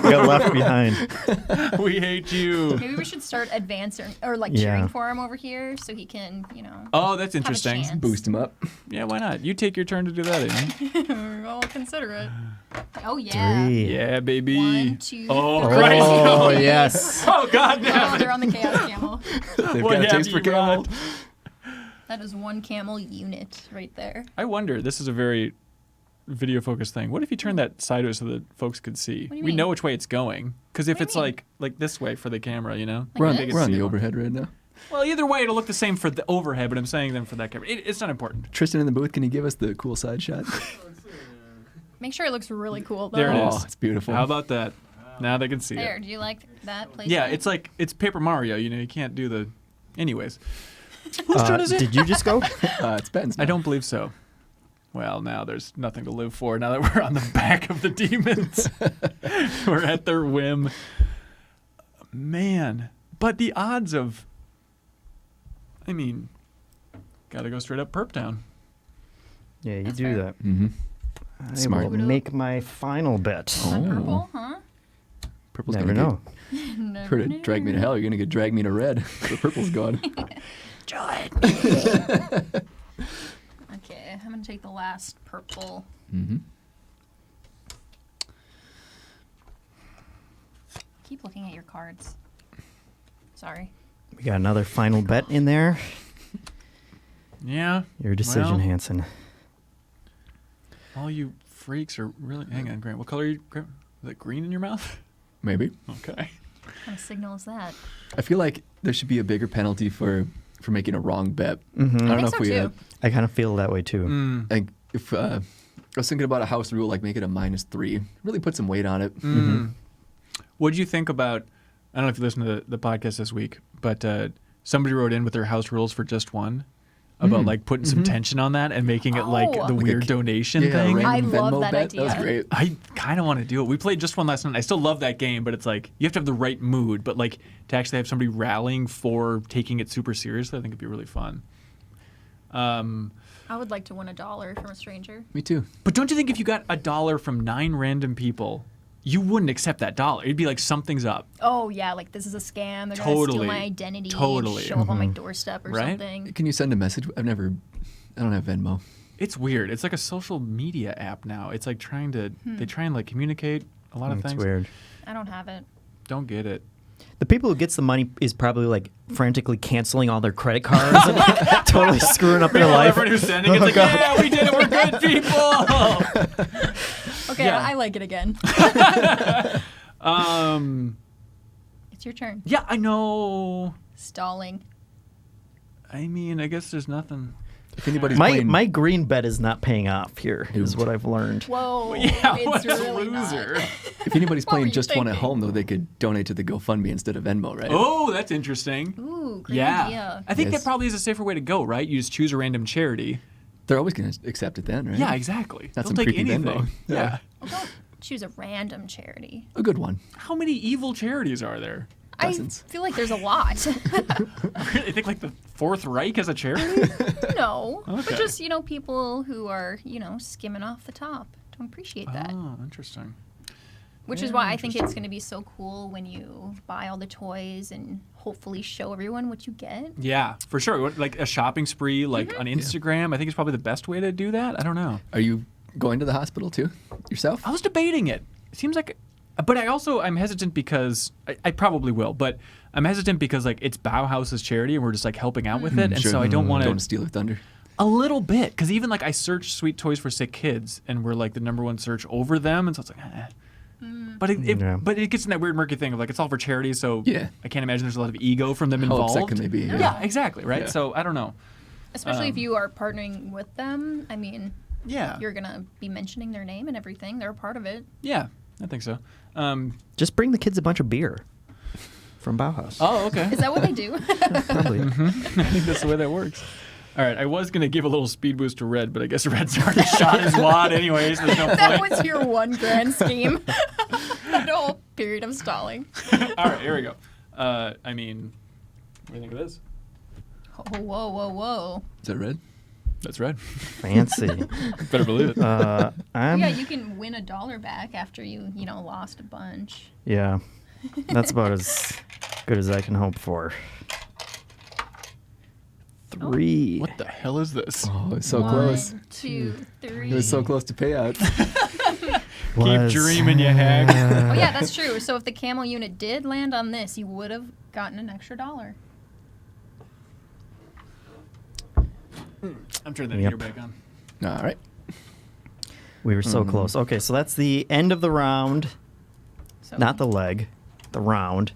Got left behind. We hate you. Maybe we should start advancing or like Yeah. cheering for him over here so he can, Oh, that's have a interesting. chance. Boost him up. Yeah, why not? You take your turn to do that, Amy. I'll consider it. Oh yeah. 3. Yeah, baby. 1, 2, Oh, 3. Christ. Oh, yes. Oh, God damn Oh, it. they're on the chaos camel. They've What got a have taste for you camel. brought? That is one camel unit right there. I wonder, this is a very video-focused thing. What if you turn that sideways so that folks could see? What do you We mean? know which way it's going. Because if What do it's you mean? like this way for the camera, you know? Like We're on, this? we're on See the it. overhead right now. Well, either way, it'll look the same for the overhead, but I'm saying them for that camera. It's not important. Tristan in the booth, can you give us the cool side shot? Make sure it looks really cool though. There it Oh, is. it's beautiful. How about that? Now they can see There, it. do you like that place? Yeah, it's like, it's Paper Mario, you know, you can't do the... Anyways. Whose turn is it? Did you just go? It's Ben's now. I don't believe so. Well, now there's nothing to live for now that we're on the back of the demons. We're at their whim. Man. But the odds of... I mean, gotta go straight up Perp Town. Yeah, you That's do fair. that. Mm-hmm. I Smart. will make my final bet. Oh. On purple, huh? Purple's Never gonna know. get... Heard it drag me to hell. You're going to get drag me to red. The purple's gone. Okay, I'm gonna take the last purple. Mm-hmm. Keep looking at your cards. Sorry. We got another final bet in there. Yeah. Your decision, Well. Hanson. All you freaks are really... Hang on, Grant. What color are you... Grant? Is that green in your mouth? Maybe. Okay. What kind of signal is that? I feel like there should be a bigger penalty for making a wrong bet. Mm-hmm. I don't think know so, if we... too. I kind of feel that way too. Mm. like if I was thinking about a house rule, like make it a -3. Really put some weight on it. Mm. What do you think about... I don't know if you listened to the podcast this week, but somebody wrote in with their house rules for just one about like putting some tension on that and making it like Oh. the Like weird a- donation Yeah, thing. random I love Venmo that bet. That was idea. great. I kind of want to do it. We played just one last night. I still love that game, but it's like you have to have the right mood. But like to actually have somebody rallying for taking it super seriously, I think it'd be really fun. I would like to win $1 from a stranger. Me too. But don't you think if you got $1 from 9 random people, you wouldn't accept that $1? It'd be like something's up. Oh yeah, like this is a scam. They're gonna steal Totally. my identity. Totally. And show up on my doorstep or Right? something. Can you send a message? I don't have Venmo. It's weird. It's like a social media app now. It's like trying to they try and like communicate a lot of It's things. weird. I don't have it. Don't get it. The people who gets the money is probably like frantically canceling all their credit cards and like, totally screwing up their life. Everybody who's sending it's like, yeah, we did it. We're good people. Okay, Yeah. I like it again. It's your turn. Yeah, I know. Stalling. I mean, I guess there's nothing. If anybody's My playing, my green bet is not paying off here, is Ooh. what I've learned. Whoa. Yeah, it's what's really a loser? not. if anybody's What were playing you just one at thinking? home, though, they could donate to the GoFundMe instead of Venmo, right? Oh, that's interesting. Ooh, great Yeah. idea. I think Yes. that probably is a safer way to go, right? You just choose a random charity. They're always going to accept it then, right? Yeah, exactly. That's They'll some take creepy anything. Venmo. Yeah. Yeah. Well, don't choose a random charity. A good one. How many evil charities are there? Dozens. I feel like there's a lot. I think like the Fourth Reich as a charity? No. Okay. But just, people who are, skimming off the top. Don't appreciate that. Oh, interesting. Which is why I think it's going to be so cool when you buy all the toys and hopefully show everyone what you get. Yeah, for sure. Like a shopping spree, like on Instagram. I think it's probably the best way to do that. I don't know. Are you going to the hospital too yourself? I was debating it. It seems like, but I'm hesitant because I probably will, but I'm hesitant because like it's Bauhaus's charity and we're just like helping out with it, and Sure. so I don't want Don't to steal their thunder. a little bit because even like I searched sweet toys for sick kids and we're like the #1 search over them, and so it's like, But but it gets in that weird murky thing of like it's all for charity, so Yeah. I can't imagine there's a lot of ego from them How involved. upset can they be? Yeah, exactly, right? Yeah. So I don't know. Especially if you are partnering with them. I mean, Yeah. you're going to be mentioning their name and everything. They're a part of it. Yeah, I think so. Just bring the kids a bunch of beer from Bauhaus. Oh, okay. Is that what they do? Probably. I think that's the way that works. All right, I was going to give a little speed boost to Red, but I guess Red's already shot his wad anyways. There's no That point. was your one grand scheme. That whole period of stalling. All right, here we go. I mean, what do you think of this? Oh, whoa, whoa, whoa. Is that red? That's Red. Fancy. Better believe it. Yeah, I'm. you can win $1 back after you lost a bunch. Yeah. That's about as good as I can hope for. 3. What the hell is this? Oh, it's so close. 1, 2, 3. It was so close to payout. Keep dreaming, you hag. Oh yeah, that's true. So if the camel unit did land on this, you would have gotten an extra $1. I'm turning that Yep. heater back on. All right. We were so close. Okay, so that's the end of the round. So Not the leg, the round.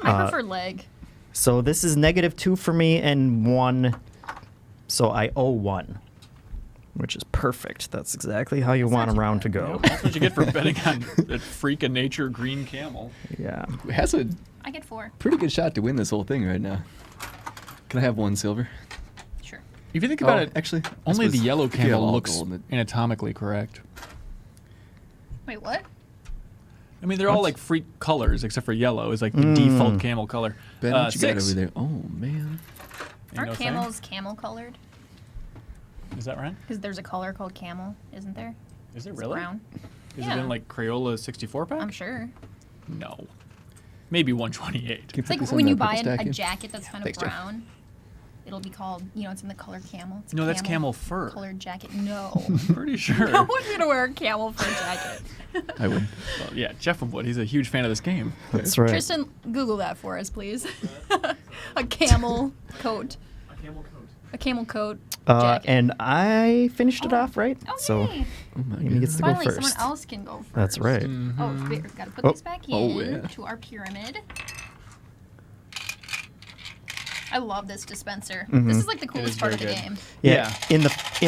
I prefer leg. So this is -2 for me and 1. So I owe 1, which is perfect. That's exactly how you want a round to go. That's what you get for betting on that freak of nature green camel. Yeah. It has a I get 4. pretty good shot to win this whole thing right now. Can I have 1 silver? Sure. If you think about it, actually, only the yellow if you have camel all looks gold, anatomically correct. Wait, what? I mean, they're all like freak colors, except for yellow is like the default camel color. Ben, what you got 6. over there? Oh man. Ain't Aren't no thing? camels camel colored? Is that right? Because there's a color called camel, isn't there? Is it It's really? brown. Is Yeah. it in like Crayola 64 pack? I'm sure. No. Maybe 128. It's like when you buy a jacket that's kind of Thanks, Jeff. brown, it'll be called, it's in the color camel. It's a No, that's camel fur. colored jacket. No. Pretty sure. I want you to wear a camel fur jacket. I would. Well, yeah, Jeff would. He's a huge fan of this game. That's right. Tristan, Google that for us, please. A camel coat. A camel coat. A camel coat jacket. And I finished it off, right? Oh, So yay. Oh my Amy gets to go Finally, first. someone else can go first. That's right. Oh, wait, gotta put Oh. this back in Oh, yeah. to our pyramid. I love this dispenser. This is like the coolest is part of the very good. game. Yeah. In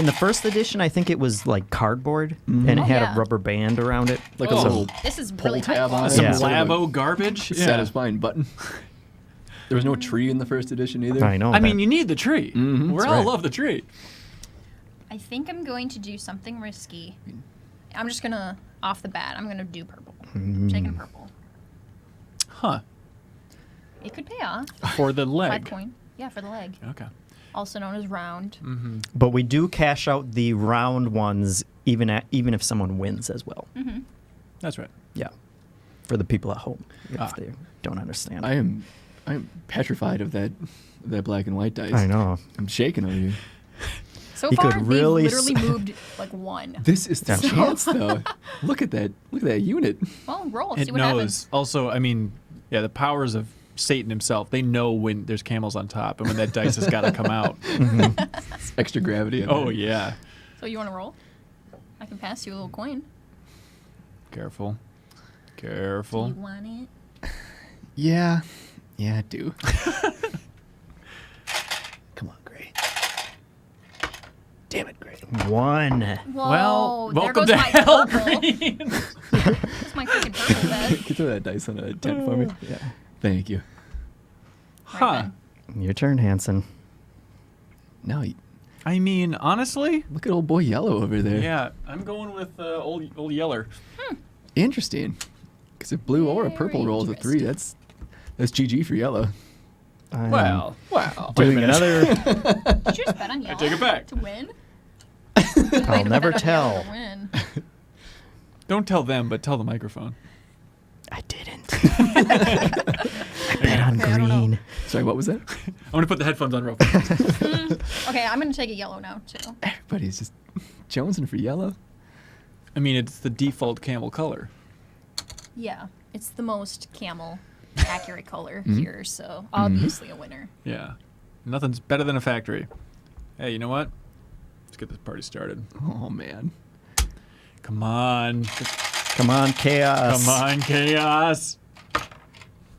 the first edition, I think it was like cardboard, and it Oh, had yeah. a rubber band around it. Like Oh. a little This is really high tab on quality. it. Some Yeah. Labo garbage. Yeah. satisfying button. There was no tree in the first edition either. I know. I mean, that. you need the tree. Mhm, We that's all right. love the tree. I think I'm going to do something risky. I'm just gonna, off the bat, I'm gonna do purple. I'm taking purple. Huh. It could pay off. For the 5 leg. point. Yeah, for the leg. Okay. Also known as round. But we do cash out the round ones, even if someone wins as well. That's right. Yeah. For the people at home, if Ah. they don't understand. I'm petrified of that black and white dice. I know. I'm shaking over here. So He far, could they've really literally moved like 1. This is the So- chance, though. Look at that unit. Well, roll. It See what knows. happens. Also, I mean, yeah, the powers of Satan himself, they know when there's camels on top and when that dice has got to come out. Extra gravity. on Oh, that. yeah. So you want to roll? I can pass you a little coin. Careful. Do Careful. you want it? Yeah, I do. Come on, Gray. Damn it, Gray. 1. Whoa, Well, there welcome goes to my hell, purple. Green. That's my freaking purple bet. Can you throw that dice on a 10 for me? Yeah. Thank you. Huh. Your turn, Hanson. Now, I mean, honestly, look at old boy Yellow over there. yeah, I'm going with old Yeller. Interesting. Because if blue or a purple Very rolls a 3, that's GG for Yellow. I'm Wow. doing another. Did you just bet on yellow take it back. to win? I'll never Bet on yellow tell. to win. Don't tell them, but tell the microphone. I didn't. I bet on Okay, I don't know. green. Sorry, what was that? I'm going to put the headphones on real quick. Okay, I'm gonna take a yellow now too. Everybody's just jonesing for Yellow. I mean, it's the default camel color. Yeah, it's the most camel accurate color here, so obviously a winner. Yeah. Nothing's better than a factory. Hey, you know what? Let's get this party started. Oh, man. Come on. Come on, chaos. Come on, chaos.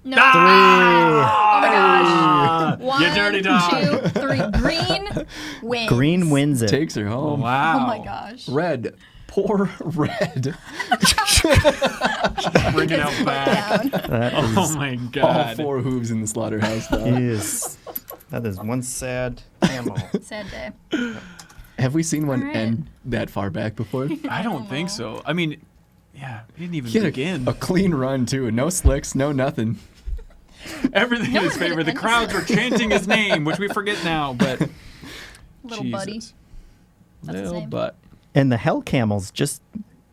No. Ah! Oh my gosh. One, You dirty dog. 2, 3. Green wins. Green wins it. Takes her home. Wow. Oh my gosh. Red Poor red. Bring it out back. Down. That Oh is, my All god. 4 hooves in the slaughterhouse. Though. that is one sad camel. Sad day. Have we seen one All right. end that far back before? I don't think so. I mean, yeah, we didn't even He had begin. a clean run too. No slicks, no nothing. Everything in his one favor. The had crowds were chanting his name, which we forget now, but Little Jesus. buddy. That's his Little name. butt. And the hell camels just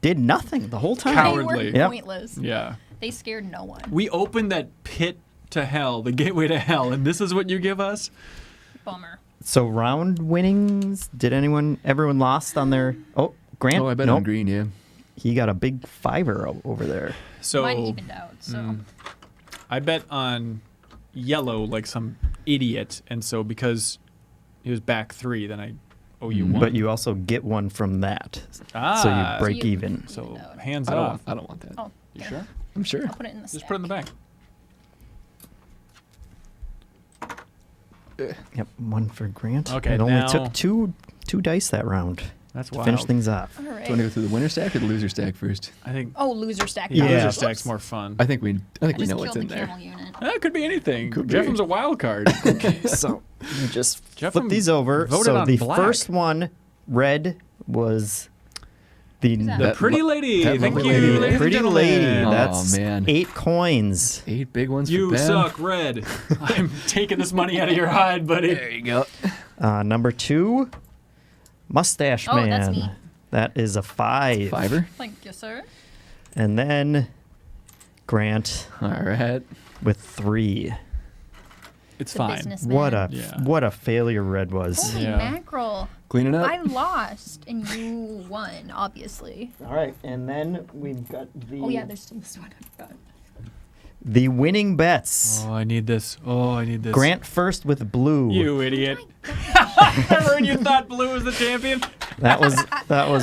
did nothing the whole time. Cowardly. They were Yep. pointless. Yeah. They scared no one. We opened that pit to hell, the gateway to hell, and this is what you give us? Bummer. So round winnings, everyone lost on their, Grant, Oh, I bet nope, on green, yeah. he got a big fiver over there. So Mine evened out. So I bet on yellow like some idiot, and so because he was back 3, then I owe you 1. But you also get one from that. Ah. So you break So you- even. So out. hands I it don't, off. want, I don't want that. oh, You yeah. sure? I'm sure. I'll put it in the Just stack. put it in the back. Yep, one for Grant. Okay, It only now- took two dice that round That's to wild. finish things off. All Do you want right. to go through the winner stack or the loser stack first? I think Oh, loser stack. the Yeah. loser Whoops. stack's more fun. I think we I know just what's killed in the there. camel unit. That could be anything. Could be. Jeffem's a wild card. So you just Jeff flip these over. voted So on the black. first one, red, was the that? The That pretty lo- lady. that Thank lovely you, lady. ladies and pretty gentlemen. lady. Oh, That's man. 8 coins. 8 big ones You for Ben. suck, Red. I'm taking this money out of your hide, buddy. There you go. Number 2, Mustache Oh, Man. that's me. That is a 5. Fiver. Thank you, sir. And then Grant All right. with 3. It's The fine. businessman. What Yeah. a failure red was. Holy Yeah. mackerel. Cleaning up. I lost and you won, obviously. All right, and then we've got Oh yeah, there's still this one. I forgot. the winning bets. Oh, I need this. Oh, I need this. Grant first with blue. You idiot. Remember when you thought blue was the champion? That was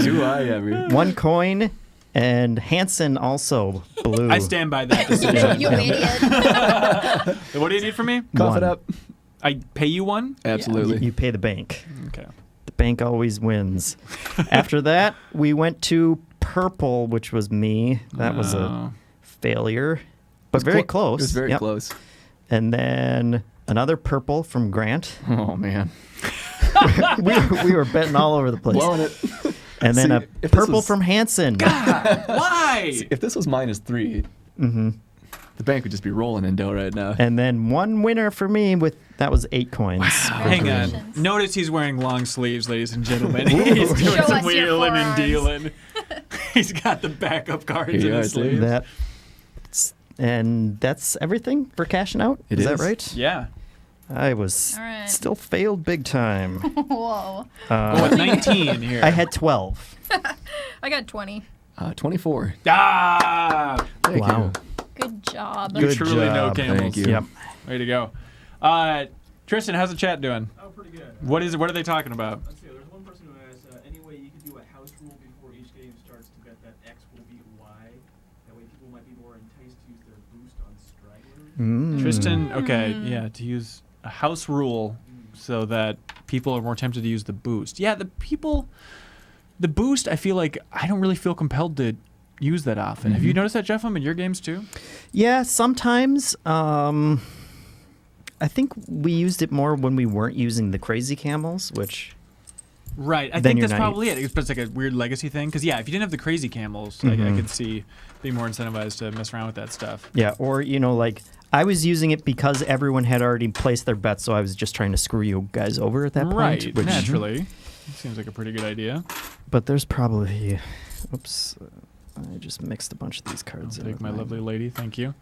Do I ever? 1 coin, and Hansen also blue. I stand by that decision. You idiot. What do you need from me? Cough One. it up. I pay you 1? Absolutely. You pay the bank. Okay. The bank always wins. After that, we went to purple, which was me. That was a Oh. failure, but very close. It was very Yep. close. And then another purple from Grant. Oh, man. we were betting all over the place. Blowing it. And then See, a if this purple was- from Hansen. Why? If this was -3, the bank would just be rolling in dough right now. And then one winner for me that was 8 coins. Hang on. Congratulations. Notice he's wearing long sleeves, ladies and gentlemen. He's doing Show some us your wheeling and forearms. dealing. He's got the backup cards Here in you his are, see? sleeves. And that's everything for cashing out. It is that is. right? Yeah. I was All right. still failed big time. Whoa. Go with 19 here. I had 12. I got 20. 24. Ah! Thank Wow. Good job. You Good truly know job. camels. Thank you. Yep. Way to go. Tristan, how's the chat doing? Oh, pretty good. What are they talking about? Let's see. There's one person who asked, any way you could do a house rule before each game starts to bet that X will beat Y? That way people might be more enticed to use their boost on stragglers. Tristan, okay, yeah, to use a house rule so that people are more tempted to use the boost. Yeah, the boost, I feel like I don't really feel compelled to use that often. Have you noticed that, Jeff, in your games too? Yeah, sometimes. I think we used it more when we weren't using the crazy camels, which Right, I Then think you're that's not- probably it. It's like a weird legacy thing. Because, yeah, if you didn't have the crazy camels, I could see being more incentivized to mess around with that stuff. yeah, or like I was using it because everyone had already placed their bets, so I was just trying to screw you guys over at that point. Right, which- naturally. Seems like a pretty good idea. But there's probably, oops, I just mixed a bunch of these I'll cards. in take with my mine. lovely lady. Thank you.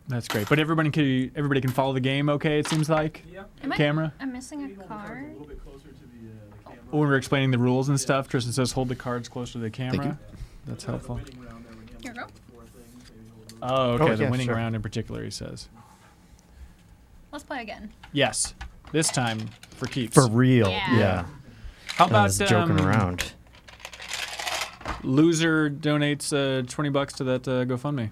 That's great. But everybody can follow the game okay, it seems like? Yep. Am Camera? I'm missing Maybe a hold the cards a card. little bit closer to the camera. When we're explaining the rules and stuff, Tristan says hold the cards closer to the camera. you. That's The helpful. winning round there when you have Here we like go. the four things, maybe hold Oh, okay. Oh, the yeah, winning sure. round in particular, he says. Let's play again. Yes. This time for keeps. For real, Yeah. yeah. How I about was joking around. Loser donates $20 to that GoFundMe.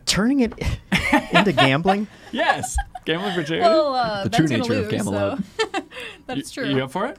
Turning it into gambling? Yes. Gambling for charity. Well, The Ben's true gonna nature of lose, Camelot. so that's true. You up for it?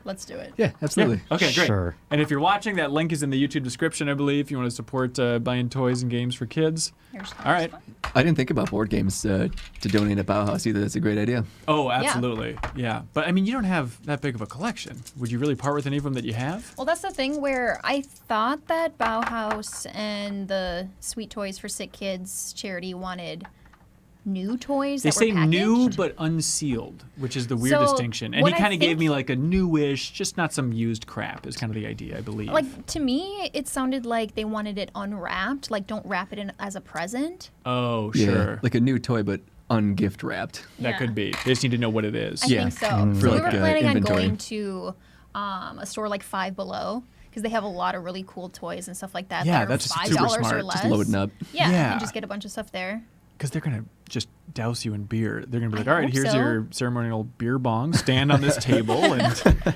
Let's do it. Yeah, absolutely. Okay, great. Sure. And if you're watching, that link is in the YouTube description, I believe, if you want to support buying toys and games for kids. Here's All right. I didn't think about board games to donate at Bauhaus either. That's a great idea. Oh, absolutely. Yeah. But, I mean, you don't have that big of a collection. Would you really part with any of them that you have? Well, that's the thing where I thought that Bauhaus and the Sweet Toys for Sick Kids charity wanted new toys They that say were packaged. new but unsealed, which is the weird So, distinction. And he what I kind of gave think- me like a newish, just not some used crap, is kind of the idea, I believe. Like, to me, it sounded like they wanted it unwrapped. Like, don't wrap it in as a present. Oh, Yeah, sure. like a new toy, but ungift wrapped. That Yeah. could be. They just need to know what it is. I Yeah. think so. For So we like, were planning on inventory. going to a store like Five Below because they have a lot of really cool toys and stuff like that. Yeah, that are that's $5 super or smart. less. Just Loading up. Yeah, Yeah. and just get a bunch of stuff there. Because they're going to just douse you in beer. They're going to be like, I all right, hope here's so. your ceremonial beer bong. Stand on this table and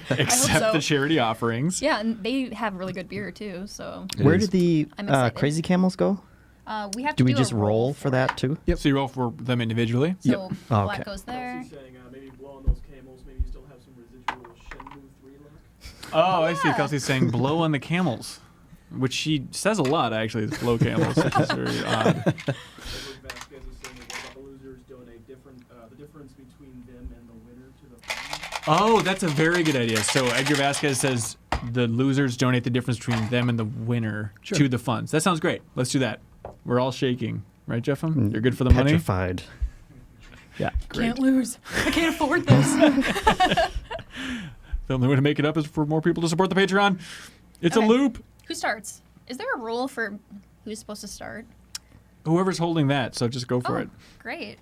accept so. the charity offerings. Yeah, and they have really good beer too. So It Where is. did the I'm excited. crazy camels go? we have to Do we a just roll for that too? So you roll for them individually? So Oh, black okay. goes there. Kelsey's saying maybe blow on those camels. Maybe you still have some residual Shenmue 3 left. Oh, I see. yeah. Kelsey's saying blow on the camels, which she says a lot, actually, is blow camels, which is very odd. Edward Vasquez is saying that what about the losers donate the difference between them and the winner to the fund. Oh, that's a very good idea. So Edgar Vasquez says the losers donate the difference between them and the winner Sure. to the funds. That sounds great. Let's do that. We're all shaking. Right, Jeffem? You're good for the money? Petrified. Yeah. Great. Can't lose. I can't afford this. The only way to make it up is for more people to support the Patreon. It's a Okay. loop. Who starts? Is there a rule for who's supposed to start? Whoever's holding that, so just go for oh, it. great.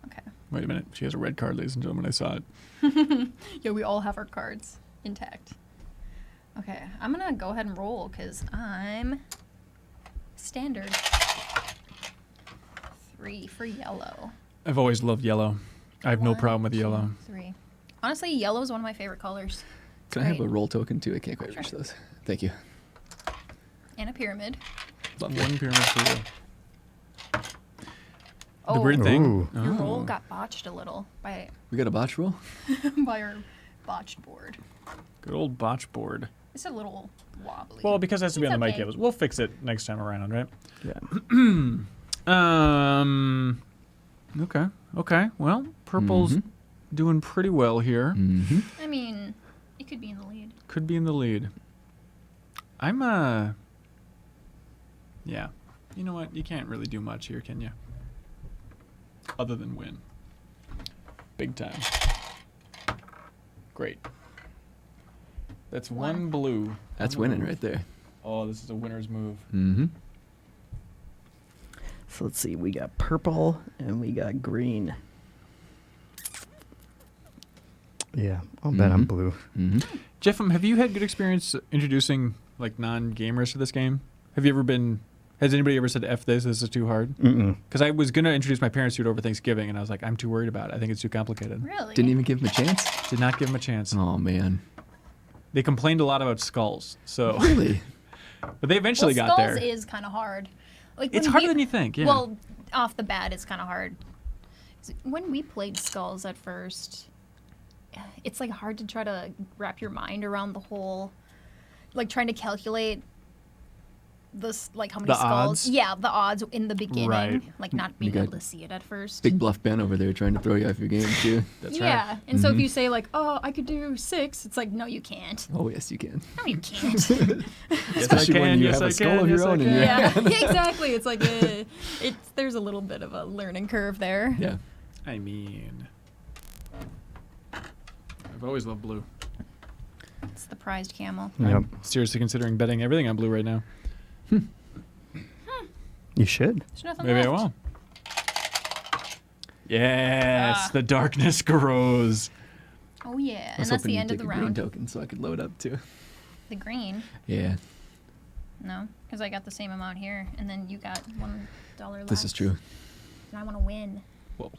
Okay. Wait a minute. She has a red card, ladies and gentlemen. I saw it. Yeah, we all have our cards intact. Okay, I'm gonna go ahead and roll because I'm standard. 3 for yellow. I've always loved yellow. I have no 1, problem with 2, yellow. 3. Honestly, yellow is one of my favorite colors. Can I have a Great. roll token too? I can't quite reach those. Thank you. And a pyramid. One pyramid for you. Oh, The weird thing. Ooh. your Oh. roll got botched a little by We got a botch roll? by our botched board. Good old botch board. It's a little wobbly. Well, because it has to be It's on the mic okay. cables. We'll fix it next time around, right? Yeah. Okay. Okay. Well, purple's doing pretty well here. Mm-hmm. I mean, it could be in the lead. Could be in the lead. I'm yeah. You know what? You can't really do much here, can you? Other than win. Big time. Great. That's one blue. That's One winning blue. right there. Oh, this is a winner's move. Mm-hmm. So let's see. We got purple and we got green. Yeah, I'll bet I'm blue. Mm-hmm. Jeffem, have you had good experience introducing like non-gamers to this game? Have you ever been? Has anybody ever said "F this"? This is too hard. Mm-mm. Because I was gonna introduce my parents to it over Thanksgiving, and I was like, I'm too worried about it. I think it's too complicated. Really? Didn't even give him a chance? Did not give them a chance. Oh, man. They complained a lot about skulls, so Really? but they eventually well, got skulls there. is kind of hard. Like It's when harder we- than you think. Yeah. Well, off the bat, it's kind of hard. When we played skulls at first, it's like hard to try to wrap your mind around the whole, like trying to calculate this, like how many The skulls. odds? Yeah, the odds in the beginning, Right. like not being got able to see it at first. Big bluff Ben over there trying to throw you off your game, too. That's yeah, right. and so if you say like, "Oh, I could do 6," it's like, "No, you can't. Oh, yes, you can. No, you can't." Especially when you have a skull of your own in your yeah, exactly. It's like there's a little bit of a learning curve there. Yeah. I mean, I've always loved blue. It's the prized camel. Yep. I'm seriously considering betting everything on blue right now. You should. There's nothing Maybe I left. will. Yes, Ah. the darkness grows. Oh yeah, I was and that's hoping the you'd end of take the a green round. token so I could load up, too. The green, Yeah, no, because I got the same amount here, and then you got $1 less. this is true. And I want to win. Whoa.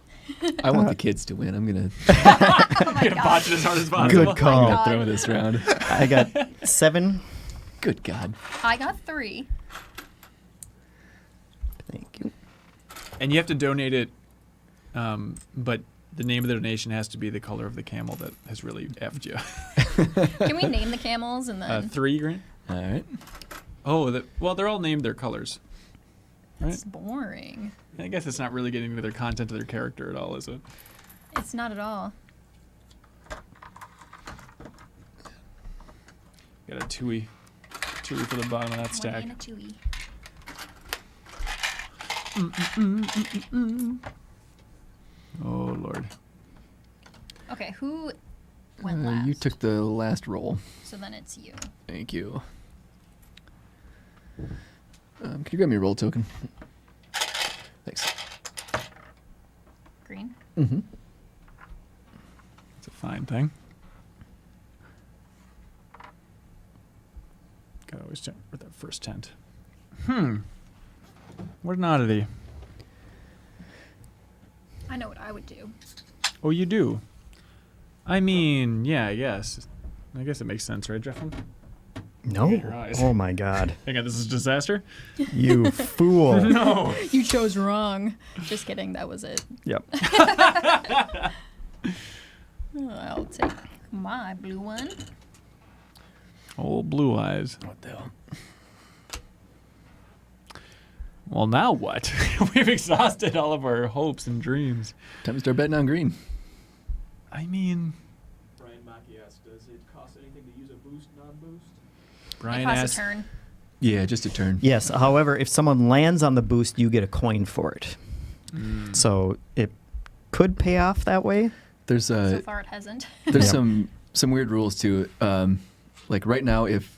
I want the kids to win. I'm going to Oh my Gonna god. botch it as hard as possible. Good call. God. throw this round. I got 7. Good God. I got 3. Thank you. And you have to donate it, but the name of the donation has to be the color of the camel that has really effed you. Can we name the camels and then 3, Grant? All right. Oh, well, they're all named their colors. that's boring. I guess it's not really getting into their content of their character at all, is it? It's not at all. Got a Chewy for the bottom of that stack. One and a chewy. Oh, Lord. Okay, who went last? You took the last roll. So then it's you. Thank you. Can you grab me a roll token? Thanks. Green. Mm-hmm. It's a fine thing. Gotta always start with that first tent. What an oddity. I know what I would do. Oh, you do? I mean, yeah, I guess. I guess it makes sense, right, Jeffrey? No. Look at your eyes. Oh my God. Hang on, this is a disaster? You fool. No. You chose wrong. Just kidding. That was it. Yep. I'll take my blue one. Old blue eyes. What the hell? Well, now what? We've exhausted all of our hopes and dreams. Time to start betting on green. I mean, Brian Mackey asks, does it cost anything to use a boost, non-boost? Brian It costs asked. a turn. Yeah, just a turn. Yes. However, if someone lands on the boost, you get a coin for it. So it could pay off that way. There's So far, it hasn't. there's Yep. some weird rules too. Like right now, if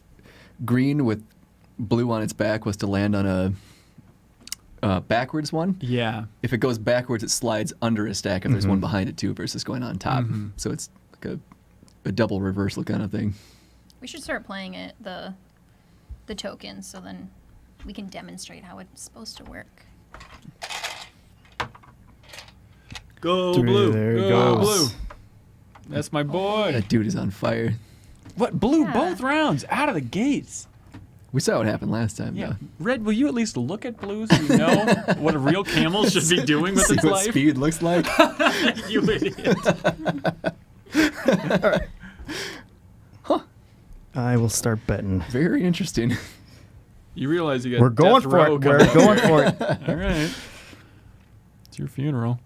green with blue on its back was to land on a backwards one, Yeah. if it goes backwards, it slides under a stack if there's one behind it too, versus going on top. So it's like a double reversal kind of thing. We should start playing it, the tokens, so then we can demonstrate how it's supposed to work. Go Three, blue. there it Go goes. blue. That's my boy. That dude is on fire. What? Blue Yeah. both rounds out of the gates. We saw what happened last time. Yeah. though. Red, will you at least look at blue so you know what a real camel should be doing with See its what life? speed looks like. You idiot. I will start betting. Very interesting. You realize you got We're going death for row it. coming We're up going here. for it. All right. It's your funeral.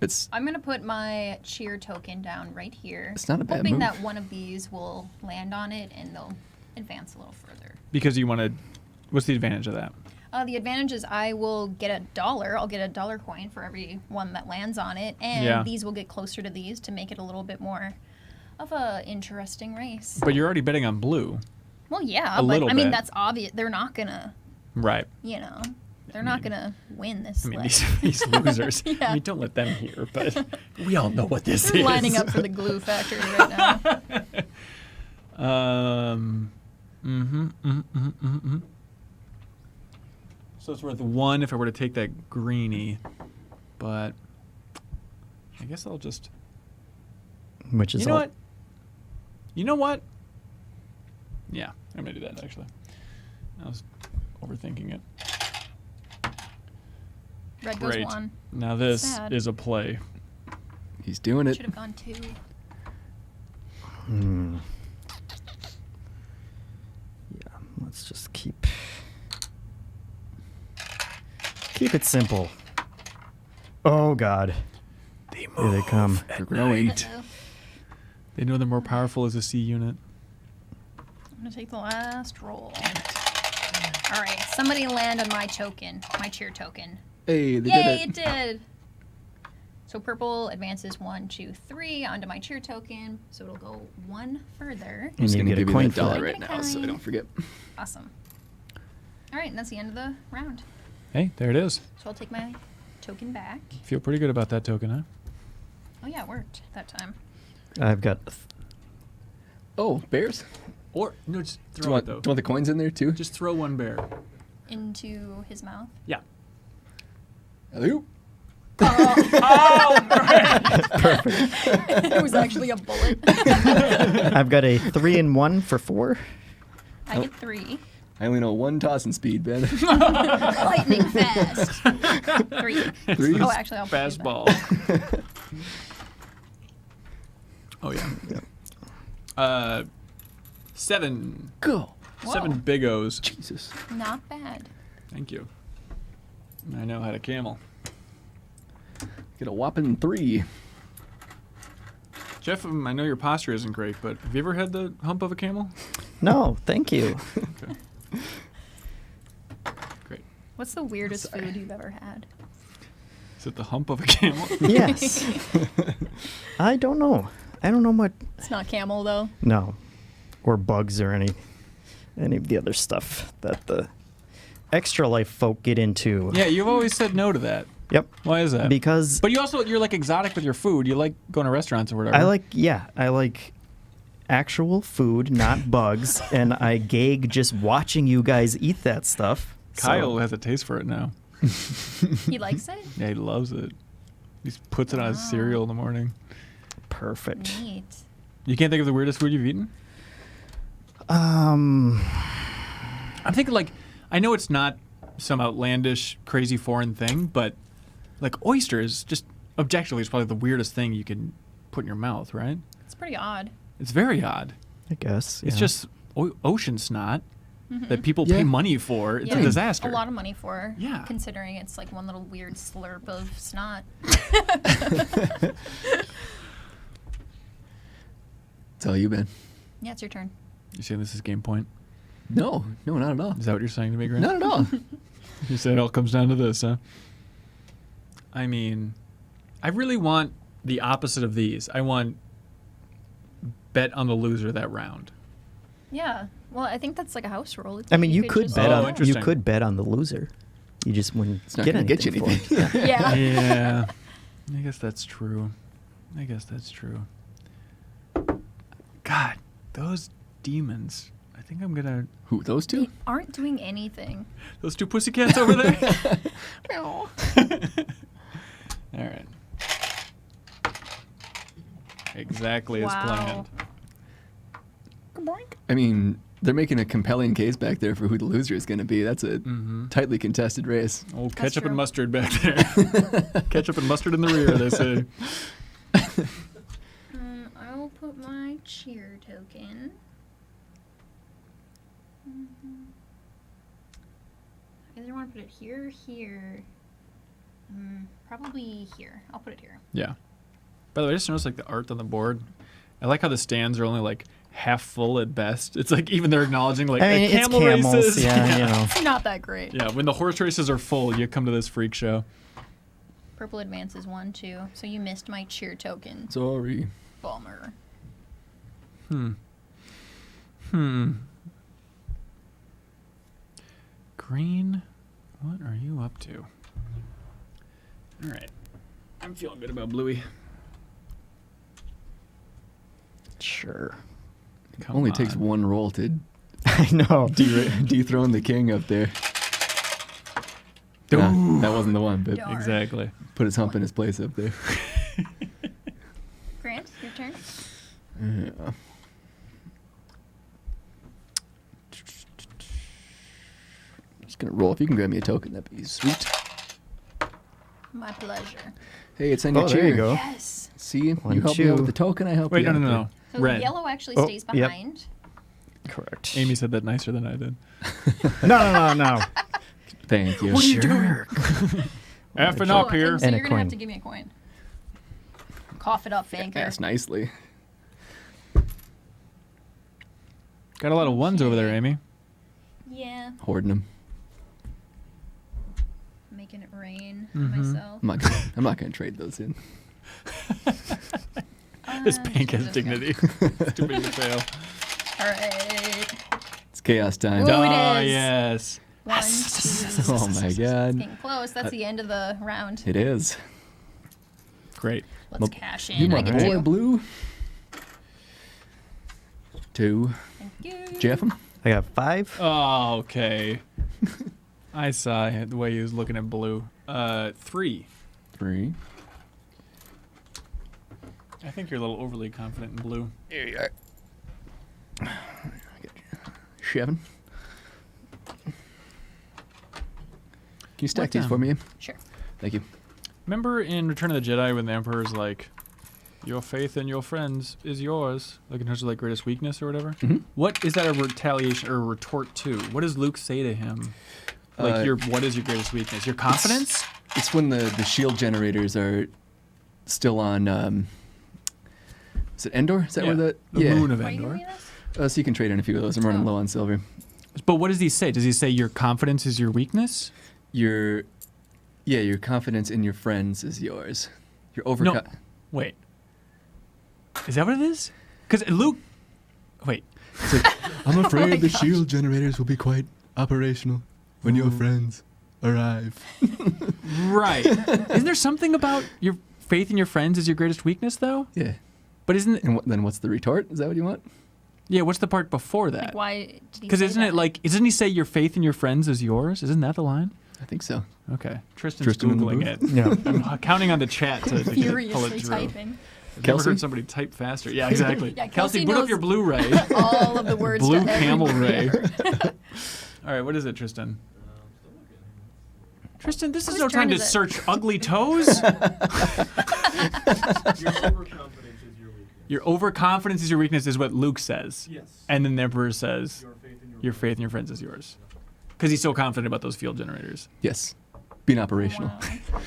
It's I'm gonna put my cheer token down right here. It's not a bad hoping move. that one of these will land on it and they'll advance a little further. Because you want to. What's the advantage of that? The advantage is I will get $1. I'll get a $1 coin for every one that lands on it, and Yeah. these will get closer to these to make it a little bit more of a interesting race. But you're already betting on blue. Well, yeah, A but little I mean bit. that's obvious. They're not gonna, Right. they're not gonna win this. I mean, leg. these losers. Yeah. I mean, don't let them hear, but we all know what this They're is. lining up for the glue factory right now. So it's worth 1 if I were to take that greenie, but I guess I'll just. Which is You know all- what? You know what? Yeah, I'm gonna do that actually. I was overthinking it. Red goes Great. 1. Now this Sad. is a play. he's doing it. Should have gone 2. Yeah, let's just keep it simple. Oh God. Here they come. We're growing. Uh-oh. They know they're more powerful as a C unit. I'm gonna take the last roll. All right, somebody land on my token, my cheer token. Hey, they Yay, did it did. So purple advances 1, 2, 3 onto my cheer token, so it'll go 1 further. I'm just you gonna get a give you coin that for dollar that. right now, so I don't forget. Awesome. All right, and that's the end of the round. Hey, there it is. So I'll take my token back. Feel pretty good about that token, huh? Oh yeah, it worked that time. I've got. Oh, bears. Or no, just Do you throw want, it though. do you want the coins in there too? Just throw 1 bear. Into his mouth. Yeah. Hello. It was actually a bullet. I've got a 3 and 1 for 4. I get 3. I only know one tossing speed, Ben. Lightning fast. 3. Three? Oh, actually, I'll put you Fastball. Oh yeah. 7. Go. Whoa. 7 big O's. Jesus. back. Not bad. Thank you. I know how to camel. Get a whopping 3. Jeff, I know your posture isn't great, but have you ever had the hump of a camel? No, thank you. Okay. Great. What's the weirdest food you've ever had? Is it the hump of a camel? Yes. I don't know. I don't know what. It's not camel, though. No, or bugs or any of the other stuff that the extra life folk get into. Yeah, you've always said no to that. Yep. Why is that? Because But you're like exotic with your food. You like going to restaurants or whatever. I like actual food, not bugs, and I gag just watching you guys eat that stuff. Kyle So, has a taste for it now. He likes it? Yeah, he loves it. He just puts it on his cereal in the morning. perfect. Neat. You can't think of the weirdest food you've eaten? Um, I'm thinking like, I know it's not some outlandish, crazy foreign thing, but like oysters, just objectively, is probably the weirdest thing you can put in your mouth, right? It's pretty odd. It's very odd. I guess It's yeah. just ocean snot that people Yeah. pay money for. It's Yeah. a disaster. A lot of money for. Yeah. Considering it's like one little weird slurp of snot. That's all you, Ben. Yeah, it's your turn. You saying this is game point? No, not at all. Is that what you're saying to me, Grant? Not at all. You said it all comes down to this, huh? I mean, I really want the opposite of these. I want bet on the loser that round. Yeah. Well, I think that's like a house rule. I mean, you could just- bet Oh, on you interesting. could bet on the loser. You just wouldn't It's not get going to get you anything for anything. it. Yeah. Yeah. I guess that's true. God, those demons. I think I'm gonna. Who, those two? They aren't doing anything. Those 2 pussycats over there? All right. Exactly as Wow. planned. I mean, they're making a compelling case back there for who the loser is going to be. That's a tightly contested race. Old That's ketchup and true. mustard back there. Ketchup and mustard in the rear, they say. I will put my cheer token. I either want to put it here or here. Probably here. I'll put it here. Yeah. By the way, I just noticed like the art on the board. I like how the stands are only like half full at best. It's like even they're acknowledging like I mean, the it's camel camels, races. yeah, you know. It's not that great. Yeah, when the horse races are full, you come to this freak show. Purple advances 1, 2. So you missed my cheer token. Sorry. Bummer. Green, what are you up to? All right. I'm feeling good about Bluey. Sure. Come Only takes on. one roll to I know. dethrone the king up there. Ooh. Nah, that wasn't the one, but Darn. Exactly. put his hump in his place up there. Grant, your turn. Yeah. Just gonna roll. If you can grab me a token, that'd be sweet. My pleasure. Hey, it's on your Oh, chair. there you go. Yes. See, One, you help me out with two. the token. I help Wait, you no, out no, there. no. So Red. yellow actually Oh, stays yep. behind. Correct. Amy said that nicer than I did. No. Thank you. What are you doing? Sure. Effing up here. And so And a you're gonna have coin. to give me a coin. Cough it up, banker. Ask nicely. Got a lot of ones over there, Amy. Yeah, Hoarding them. making it rain Mhm. on myself. I'm not gonna trade those in. This bank has Jesus, dignity. It's too big to fail. All right. It's chaos time. Ooh, it Oh, is. yes. 1, 2. Oh my god. Getting close. That's the end of the round. It is. Great. Let's Nope. cash You in. I my get boy, 2. Blue. 2. Thank you. Jeff 'em? I got 5. Oh, okay. I saw the way he was looking at Blue. 3. 3. I think you're a little overly confident in Blue. Here you are. 7. Can you stack What these for me? Sure. Thank you. Remember in Return of the Jedi when the Emperor's like, "Your faith in your friends is yours," like in terms of like greatest weakness or whatever. Mhm. What is that a retaliation or a retort to? What does Luke say to him? Like, what is your greatest weakness? Your confidence? It's when the shield generators are still on. Is it Endor? Is that where the moon of Why are you Endor? doing this? So you can trade in a few of those. I'm running Oh. low on silver. But what does he say? Does he say your confidence is your weakness? Your confidence in your friends is yours. Your No. Wait. Is that what it is? Because Luke. Wait. I'm afraid my the shield generators will be quite operational when your friends arrive. Right. Isn't there something about your faith in your friends is your greatest weakness, though? Yeah. But isn't it? And then what's the retort? Is that what you want? Yeah. What's the part before that? Like, why did he Because say isn't that? it like? Doesn't he say your faith in your friends is yours? Isn't that the line? I think so. Okay. Tristan's Tristan in the googling it. booth? Yeah. I'm counting on the chat to pull it furiously through. typing I've never Kelsey? heard somebody type faster. Yeah, exactly. Yeah, Kelsey, Kelsey boot up knows- your Blu-ray. all of the words Blue to every Camel word. Ray. All right, what is it, Tristan? Tristan, this is Whose no time turn to is it? search ugly toes. Your overconfidence is your weakness. Your overconfidence is your weakness, is what Luke says. Yes. And then the Emperor says, Your faith in your friends is yours. Because he's so confident about those field generators. Yes. Being operational. Wow.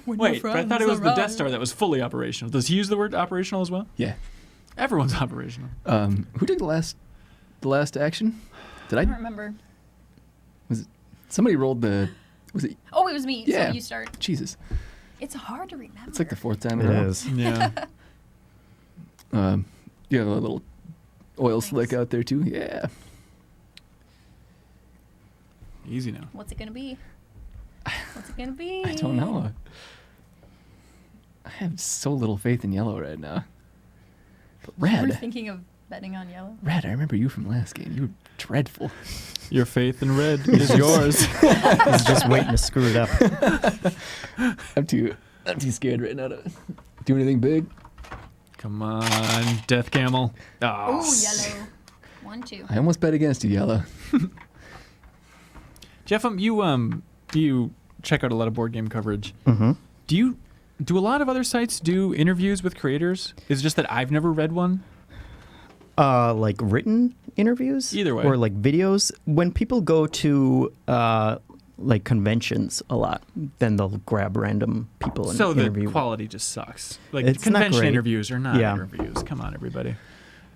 When your Wait, but I thought it was the friends Death Star arrive. that was fully operational. Does he use the word operational as well? Yeah. Everyone's operational. Who took the last action? Did I I? don't remember. Somebody rolled the. Was it? Oh, it was me. Yeah. So you start. Jesus. It's hard to remember. It's like the fourth time in It a row. is. Yeah. You have a little oil Thanks. slick out there too. Yeah. Easy now. What's it gonna be? What's it gonna be? I don't know. I have so little faith in yellow right now. But We're red. thinking of betting on yellow. Red. I remember you from last game. You were dreadful. Your faith in red is yours. He's just waiting to screw it up. I'm too scared right now to do anything big. Come on, Death Camel. Oh, Oh, yellow. 1, 2. I almost bet against you, yellow. Jeff, you check out a lot of board game coverage. Mm-hmm. Do a lot of other sites do interviews with creators? Is it just that I've never read one? Like written interviews? Either way. Or like videos? When people go to like conventions a lot, then they'll grab random people and So the interview. quality just sucks. Like It's not convention great. interviews are not Yeah. interviews. Come on, everybody.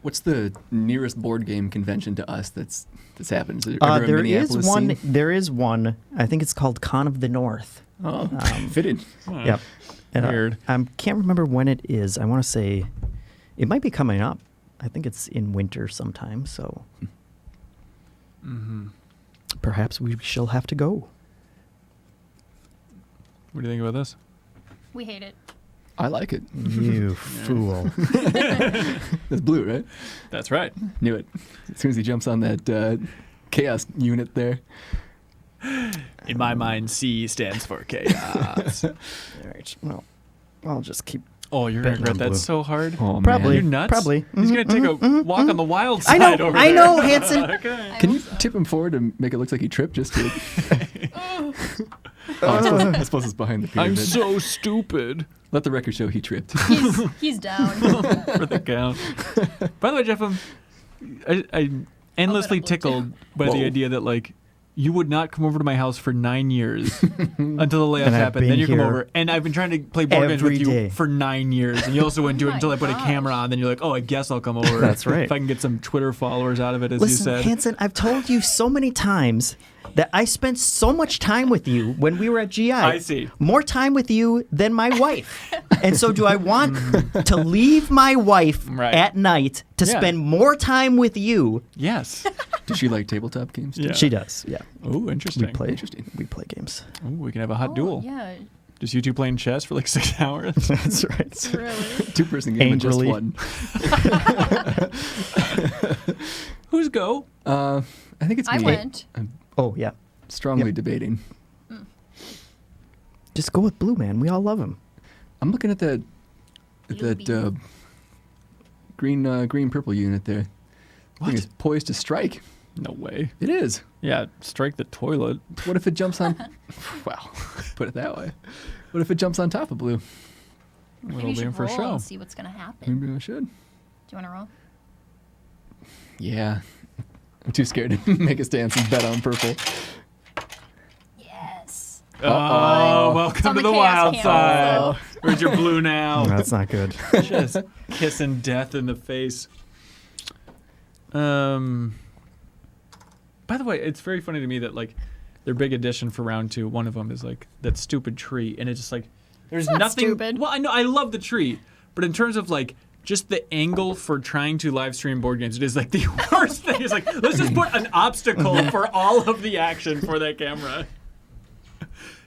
What's the nearest board game convention to us that's happened? Is there ever a There is Minneapolis one. scene? There is one. I think it's called Con of the North. Oh, fitted. Yep. And, Weird. I can't remember when it is. I want to say it might be coming up. I think it's in winter sometime. So Mm-hmm. perhaps we shall have to go. What do you think about this? We hate it. I like it. You fool. That's blue, right? That's right. Knew it. As soon as he jumps on that chaos unit there. In my mind, C stands for chaos. All right. Well, I'll just keep. Oh, you're gonna Betting regret on that blue. so hard. Oh, Probably. Are you nuts? Probably. He's gonna take a walk on the wild side I know. over I there. know, Hanson. Okay. Can you tip him forward to make it look like he tripped just to? I suppose it's behind the pyramid. I'm so stupid. Let the record show he tripped. He's down. For the count. By the way, Jeff, I endlessly blue too. tickled by Whoa. the idea that like you would not come over to my house for 9 years until the layoff And I've happened. Then been you come here over, and I've been trying to play board games with every you day. for 9 years, and you also wouldn't do it Oh until I my put a gosh. camera on. Then you're like, oh, I guess I'll come over. That's right. If I can get some Twitter followers out of it, as you Listen, said. Hanson, I've told you so many times that I spent so much time with you when we were at GI. I see. More time with you than my wife. And so do I want to leave my wife Right. at night to Yeah. spend more time with you? Yes. Does she like tabletop games? Too? Yeah. She does, yeah. Oh, interesting. We play. Interesting. We play games. Ooh, we can have a hot Oh, duel. Yeah. Just you two playing chess for like 6 hours. That's right. Really? 2-person game and just Angrily. one. Who's go? I think it's I me. went. I'm Oh, yeah. strongly Yep. debating. Just go with Blue Man. We all love him. I'm looking at that Bluey. green purple unit there. I think What? it's poised to strike. No way. It is. Yeah, strike the toilet. What if it jumps on? Well, put it that way. What if it jumps on top of blue? Maybe It'll you be in should for a roll show. and see what's gonna happen. Maybe I should. Do you want to roll? Yeah. I'm too scared to make a stance and bet on purple. Yes. Oh, It's welcome on to the the chaos wild camel, side. so- Where's your blue now? That's not good. Just kissing death in the face. By the way, it's very funny to me that like their big addition for round 2, one of them is like that stupid tree, and it's just like there's not nothing. stupid. Well, I know I love the tree, but in terms of like just the angle for trying to live stream board games, it is like the worst thing. It's like let's just put an obstacle for all of the action for that camera.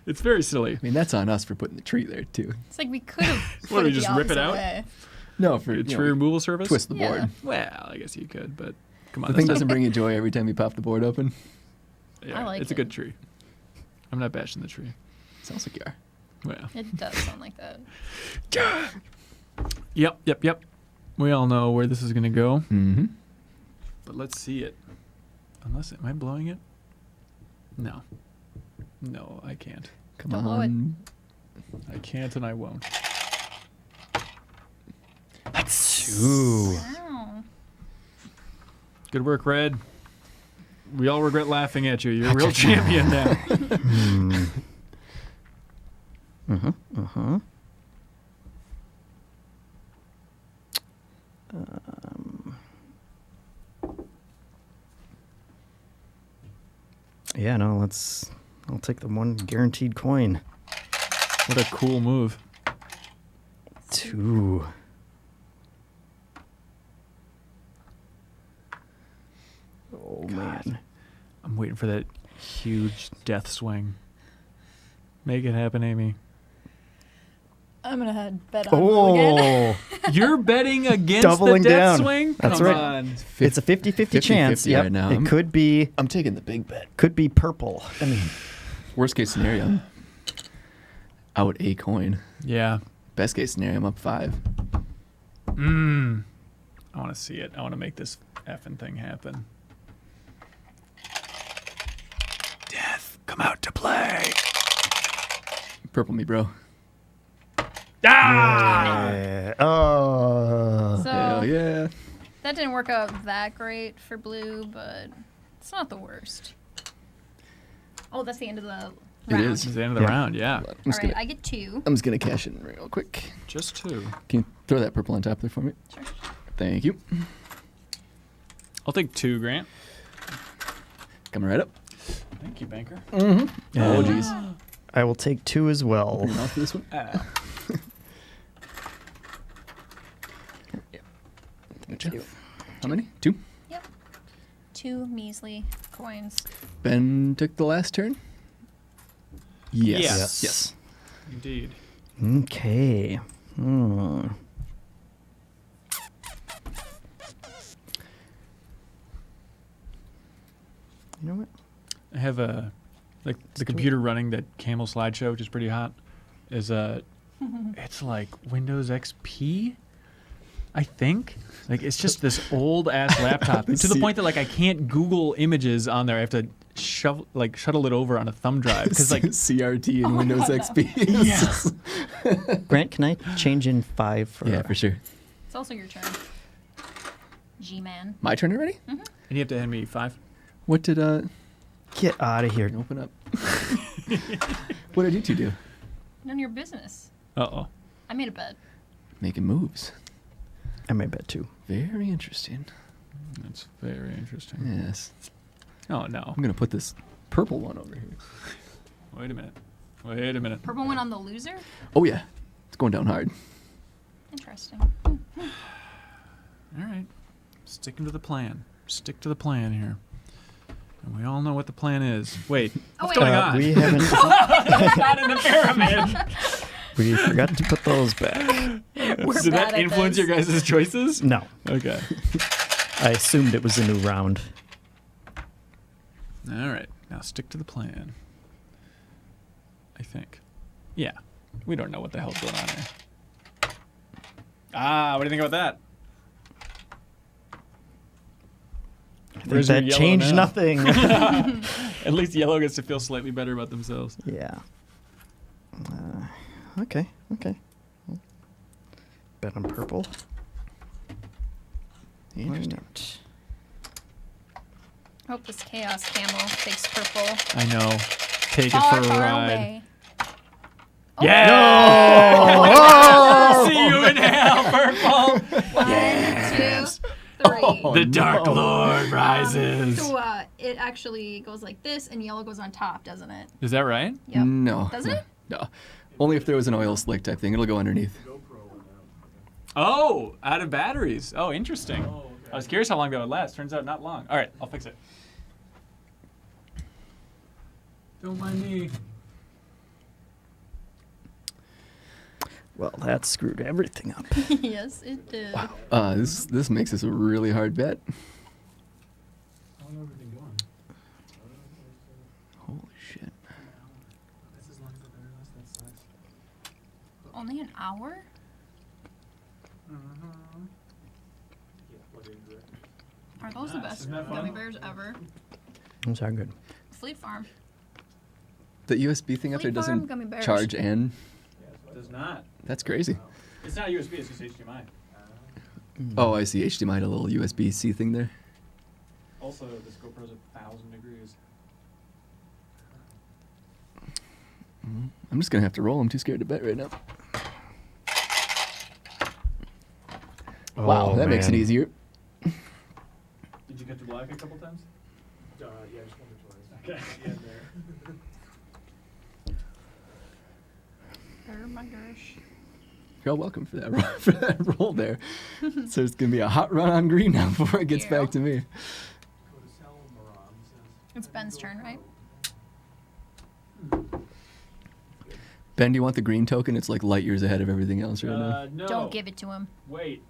It's very silly. I mean, that's on us for putting the tree there, too. It's like we could have. What, do we just rip it out? No, for A you tree know, removal service. twist the Yeah. board. Well, I guess you could, but come on. The that's thing not- doesn't bring you joy every time you pop the board open. Yeah, I like it's a it. good tree. I'm not bashing the tree. Sounds like you are. Well. It does sound like that. Yep. We all know where this is gonna go, Mm-hmm. but let's see it. Unless, am I blowing it? No. No, I can't. Come Don't blow it. on. I can't and I won't. Ooh. Wow. Good work, Red. We all regret laughing at you. You're a real champion now. Yeah, no, I'll take the one guaranteed coin. What a cool move. 2. Oh, man. I'm waiting for that huge death swing. Make it happen, Amy. I'm gonna bet on blue again. Oh, You're betting against Doubling the death down. swing? That's Come right. on. it's a 50-50 chance. 50-50 Yep. right now. It could be I'm taking the big bet. purple. I mean, Worst case scenario, I'm out a coin. Yeah. Best case scenario, I'm up 5. I want to see it. I want to make this effing thing happen. Death, come out to play. Purple me, bro. Ah! yeah. Oh. So Hell yeah. that didn't work out that great for blue, but it's not the worst. Oh, that's the end of the round. It is. It's the end of the Yeah. round, yeah. I'm All just right, gonna, I get 2. I'm just gonna cash in real quick. Just 2. Can you throw that purple on top there for me? Sure. Thank you. I'll take 2, Grant. Coming right up. Thank you, banker. Oh, And jeez. I will take 2 as well. Bring it off for this one. Ah. Gotcha. How many? 2? Yep. 2 measly coins. Ben took the last turn? Yes. Yes. Yes. Indeed. Okay. You know what? I have a like the computer running that Camel slideshow, which is pretty hot. Is it's like Windows XP, I think. Like it's just this old ass laptop to the point that like I can't Google images on there. I have to shuttle it over on a thumb drive because like CRT and Windows XP. yeah. Grant, can I change in 5 for? Yeah, for sure. It's also your turn. G-Man. My turn already? And you have to hand me 5. What did Get out of here. open up? What did you two do? None of your business. Uh-oh. I made a bet. Making moves. I may bet 2. Very interesting. That's very interesting. Yes. Oh no. I'm gonna put this purple one over here. Wait a minute. Purple one on the loser? Oh yeah, it's going down hard. Interesting. All right. Sticking to the plan. Stick to the plan here. And we all know what the plan is. Wait, Oh, what's wait. going on? We haven't. Not in the pyramid. We forgot to put those back. We're Did bad that at influence this. your guys' choices? No, Okay. I assumed it was a new round. All right. Now stick to the plan. I think. Yeah. We don't know what the hell's going on here. What do you think about that? think Where's your that yellow changed now? nothing. At least yellow gets to feel slightly better about themselves. Yeah. Okay. Bet on purple. Interesting. Hope this chaos camel takes purple. I know. Take it Far, for a far ride. away. Yeah! Oh! See you in hell, purple! 1, 2, 3. The Dark Lord rises. So it actually goes like this, and yellow goes on top, doesn't it? Is that right? Yep. No. Doesn't it? No. Only if there was an oil slick type thing. It'll go underneath. Oh, out of batteries. Oh, interesting. Oh, okay. I was curious how long that would last. Turns out not long. All right, I'll fix it. Don't mind me. Well, that screwed everything up. Yes, it did. This makes this a really hard bet. How long have we been going? Holy shit. That's as long as the battery lasts. That sucks. Only an hour? Are those the Nice. best Isn't that gummy fun? bears ever? Those are good. Fleet Farm. The USB thing up there Fleet Farm doesn't gummy bears. charge and It does not. that's crazy. It's not USB, it's just HDMI. Oh, I see HDMI, a little USB-C thing there. Also, this GoPro's 1,000 degrees. I'm just gonna have to roll. I'm too scared to bet right now. Wow, that makes it easier. Did you get to black a couple times? Yeah, just once or twice. Okay. Yeah, there. Oh my gosh. You're all welcome for that for that roll there. So it's gonna be a hot run on green now before it gets Yeah. back to me. Go to Sal Moran says. It's Ben's turn, right? Ben, do you want the green token? It's like light years ahead of everything else right now. No. Don't give it to him. Wait.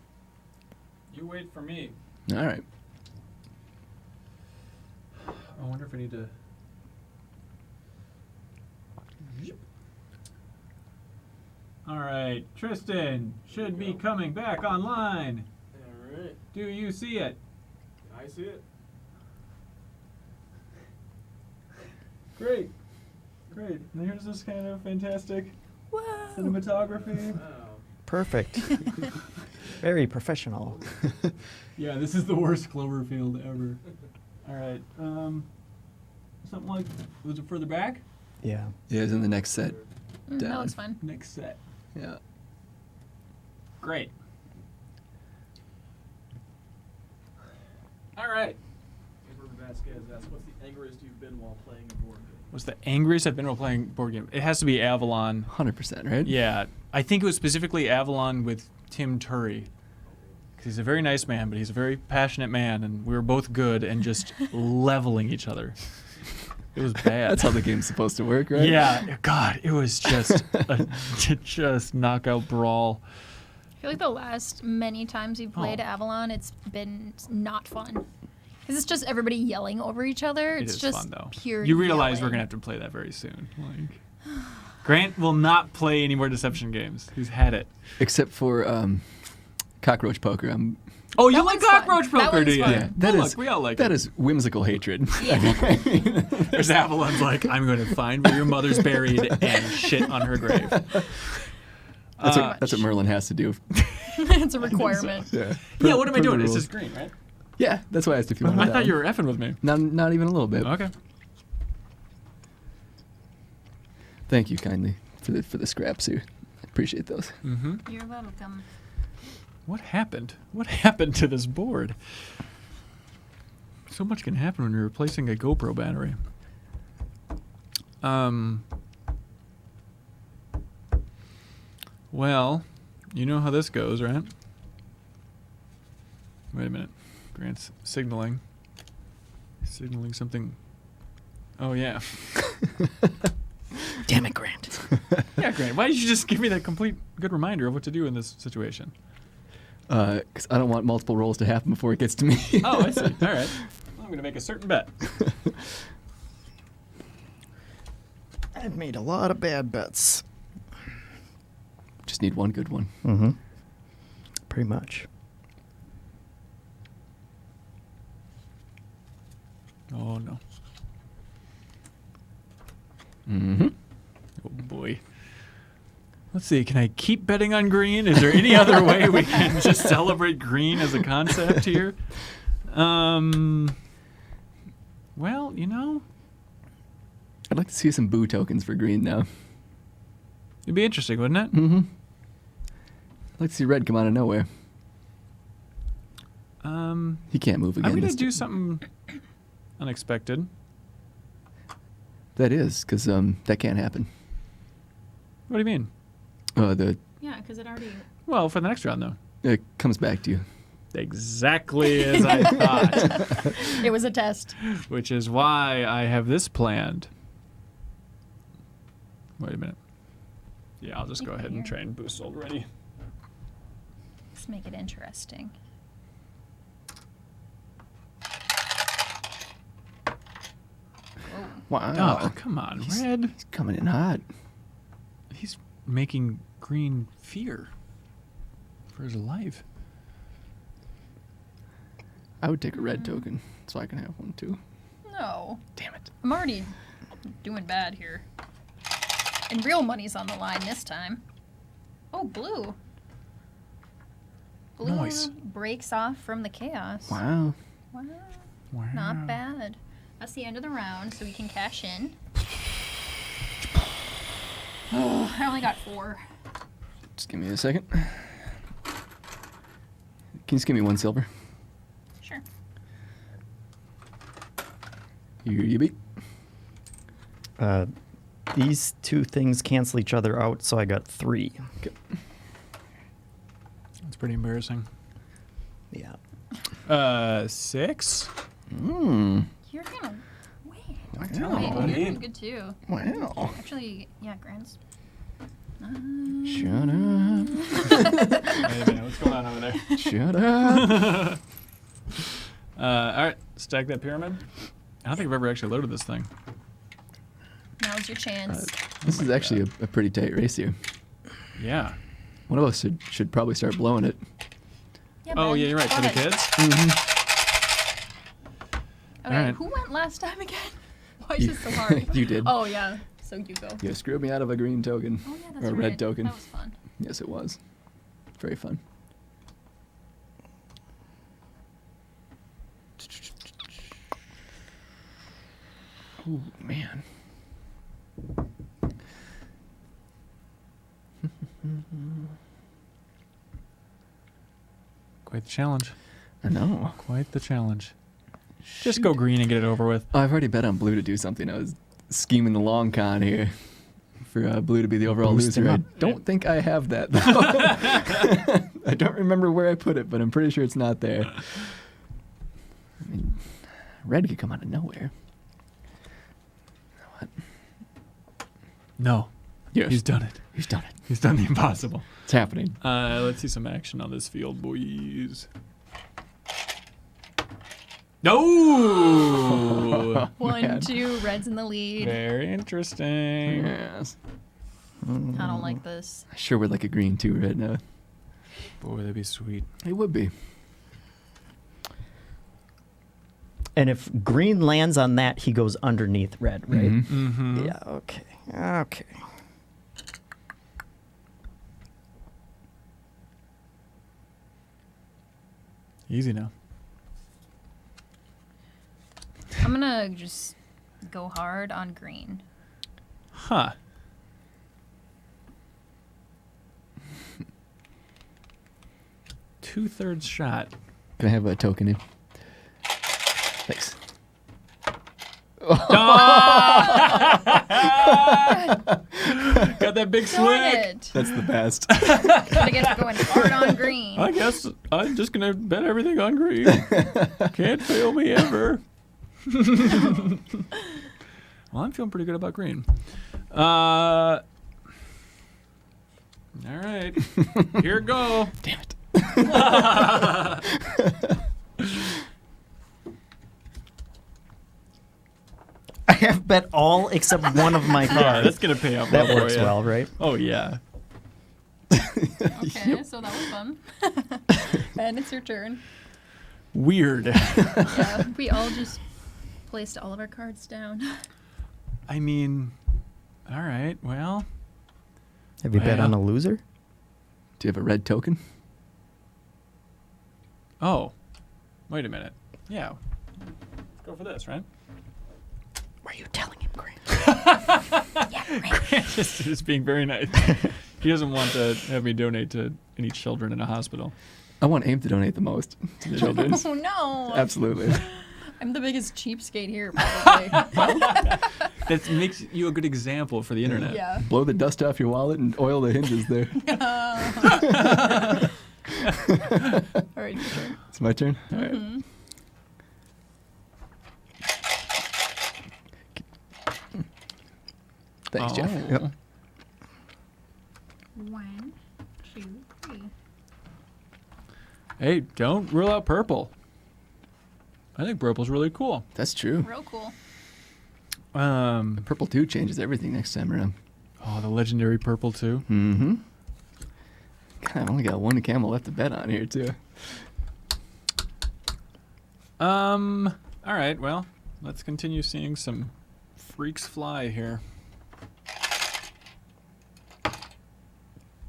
You wait for me. All right. I wonder if I need to. All right, Tristan should be coming back online. All right. Do you see it? I see it. Great. Great. And here's this kind of fantastic Whoa. cinematography. Wow. Perfect. Very professional. Yeah, this is the worst Cloverfield ever. All right. Something like, was it further back? Yeah. Yeah, it's in the next set. That Down. looks fun. Next set. Yeah. Great. All right. Edward Vasquez asks, what's the angriest you've been while playing a board game? What's the angriest I've been while playing board game? It has to be Avalon. 100%, right? Yeah, I think it was specifically Avalon with Tim Turry. 'Cause he's a very nice man, but he's a very passionate man, and we were both good and just leveling each other. It was bad. That's how the game's supposed to work, right? Yeah, God, it was just a just knockout brawl. I feel like the last many times we've played Oh. Avalon, it's been not fun. Because it's just everybody yelling over each other. It It's is just fun though. pure You realize we're yelling. gonna have to play that very soon. Like, Grant will not play any more deception games. He's had it. Except for cockroach poker. Oh, you That like one's fun. cockroach That poker, do one's you? fun. Yeah, that Oh, is look, we all like that it. is whimsical hatred. There's Avalon's like, I'm going to find where your mother's buried and shit on her grave. That's what Merlin has to do. It's a requirement. Yeah. Yeah, what am I Per the doing? It's rules. just green, right? Yeah, that's why I asked if you wanted I that thought you one. were effing with me. Not even a little bit. Okay. Thank you kindly for the scraps here. I appreciate those. Mm-hmm. You're welcome. What happened? What happened to this board? So much can happen when you're replacing a GoPro battery. Well, you know how this goes, right? Wait a minute. Grant's signaling. Signaling something. Oh, yeah. Damn it, Grant. Yeah, Grant. Why did you just give me that complete good reminder of what to do in this situation? Because I don't want multiple rolls to happen before it gets to me. Oh, I see. All right. Well, I'm going to make a certain bet. I've made a lot of bad bets. Just need one good one. Mm-hmm. Pretty much. Oh, no. Mm-hmm. Oh, boy. Let's see. Can I keep betting on green? Is there any other way we can just celebrate green as a concept here? Well, you know, I'd like to see some boo tokens for green now. it'd be interesting, wouldn't it? Mm-hmm. I'd like to see red come out of nowhere. He can't move again. Are we going this to do time. something unexpected? That is, because that can't happen. What do you mean? Yeah, because it already. Well, for the next round, though. It comes back to you. Exactly as I thought, It was a test. which is why I have this planned. Wait a minute. Yeah, I'll just go ahead and try and boost already. Let's make it interesting. Wow. Oh, come on, red. He's coming in hot. He's making green fear for his life. I would take a red token so I can have one too. No. Damn it. I'm already doing bad here. And real money's on the line this time. Oh, blue. Blue Nice. breaks off from the chaos. Wow. Wow. Wow. Not bad. That's the end of the round, so we can cash in. Oh, I only got 4. Just give me a second. Can you just give me 1 silver? Sure. Here you be. These two things cancel each other out, so I got 3. Okay. That's pretty embarrassing. Yeah. 6? Mmm. You're gonna win. Wow. Wait, buddy. you're doing good too. Wow. Actually, yeah, Grant's. Shut up. Wait a minute, what's going on over there? Shut up. All right, stack that pyramid. I don't think I've ever actually loaded this thing. Now's your chance. This is actually a pretty tight race here. Yeah. One of us should probably start blowing it. Yeah, Oh, Ben, yeah, you're right. go For the ahead. kids? Okay, Alright. who went last time again? Why is this so hard? You did. Oh, yeah. So you go. You screwed me out of a green token. Oh, yeah, that's or a right. red token. That was fun. Yes, it was. Very fun. Oh, man. Quite the challenge. I know. Quite the challenge. Just go green and get it over with. Oh, I've already bet on blue to do something. I was scheming the long con here for blue to be the overall Boosting loser. I up. don't think I have that, though. I don't remember where I put it, but I'm pretty sure it's not there. I mean, red could come out of nowhere. What? No. Yes. He's done it. He's done it. He's done the impossible. It's happening. Let's see some action on this field, boys. No! 1, Man. 2, red's in the lead. Very interesting. Yes. I don't like this. I sure would like a green too right now. Boy, that'd be sweet. It would be. And if green lands on that, he goes underneath red, right? Mhm. Mm-hmm. Yeah, okay. Okay. Easy now. I'm gonna just go hard on green. Huh. Two-thirds shot. Can I have a token in? Thanks. Got that big Darn slick. it! That's the best. I guess we're going hard on green. I guess I'm just gonna bet everything on green. Can't fail me ever. Well, I'm feeling pretty good about green. All right, here it go. Damn it. I have bet all except one of my Yeah, cards. that's gonna pay off. That well for works ya. well, right? Oh yeah. Okay, so that was fun. Ben, it's your turn. Weird. Yeah, we all just placed all of our cards down. I mean, all right, well. Have you bet Well. on a loser? Do you have a red token? Oh, wait a minute. Yeah. Let's go for this, right? Were you telling him, Grant? Just being very nice. He doesn't want to have me donate to any children in a hospital. I want AIM to donate the most to the children. Oh no! Absolutely. I'm the biggest cheapskate here, probably. That makes you a good example for the internet. Yeah. Blow the dust off your wallet and oil the hinges there. All right, your turn. It's my turn? All right. Mm-hmm. Thanks, Jeff. Oh. Yep. 1, 2, 3. Hey, don't rule out purple. I think purple's really cool. That's true. Real cool. Purple 2 changes everything next time around. Oh, the legendary purple too. Mm-hmm. God, I've only got one camel left to bet on here, too. All right, well, let's continue seeing some freaks fly here.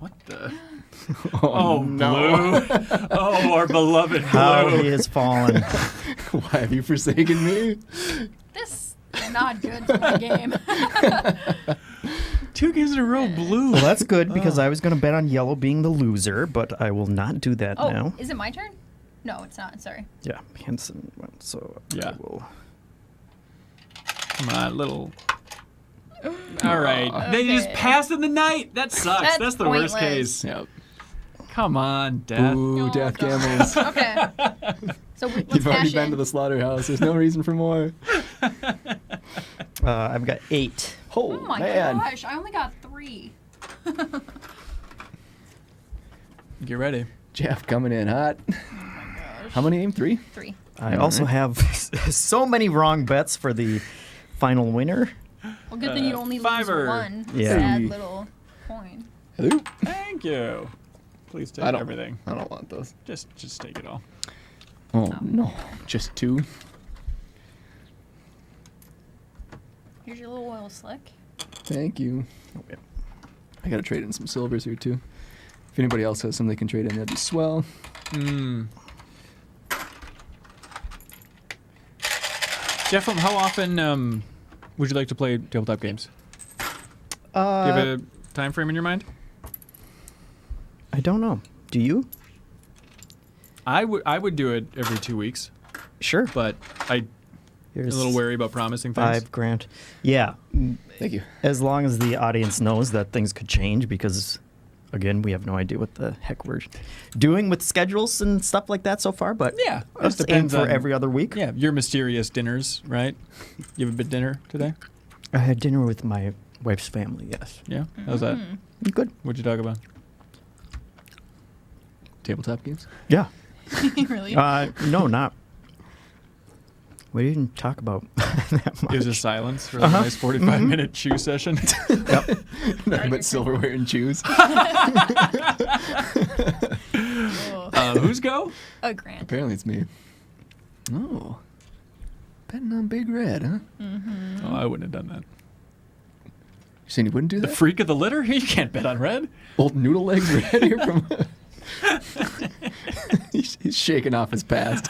What the? Oh, no. blue. Oh, our beloved blue. How he has fallen. Why have you forsaken me? This is not good for my game. 2 games in a row, blue. Well, that's good because I was going to bet on yellow being the loser, but I will not do that Oh, now. is it my turn? No, it's not. Sorry. Yeah, Hanson went, so Yeah. I will. Come on, little. All right. They just Okay. passed in the night. That sucks. That's the worst pointless. case. Yep. Come on, Death. Ooh, Oh, death God. camels. Okay. So let's You've already cash been in. to the slaughterhouse. There's no reason for more. I've got 8. Oh, Oh my man. gosh! I only got 3. Get ready. Jeff coming in hot. How many AIM? 3? 3. I All also right. have so many wrong bets for the final winner. Well, good thing you only Fiver. lose 1 Yeah. sad Hey. little coin. Hello? Thank you. Please take I don't, everything. I don't want those. Just take it all. Oh, no. Just 2? Here's your little oil slick. Thank you. Oh, yeah. I gotta trade in some silvers here, too. If anybody else has some they can trade in, that'd be swell. Jeff, how often would you like to play tabletop games? Do you have a time frame in your mind? I don't know. Do you? I would do it every 2 weeks, Sure. but I'm Here's a little wary about promising things. 5 grand. Yeah. Thank you. As long as the audience knows that things could change because, again, we have no idea what the heck we're doing with schedules and stuff like that so far, but Yeah, it let's just aim depends for on every other week. Yeah, your mysterious dinners, right? You have a bit dinner today? I had dinner with my wife's family, yes. Yeah. How's that? Good. What'd you talk about? Tabletop games? Yeah. Really? No, not. We didn't talk about that much. It was a silence for like a nice 45-minute chew session. Nothing but silverware and shoes. Oh. Who's go? A grand. Apparently it's me. Oh. Betting on Big Red, huh? Oh, I wouldn't have done that. You saying you wouldn't do The that? freak of the litter? You can't bet on red. Old Noodle Legs Red here from... he's shaking off his past.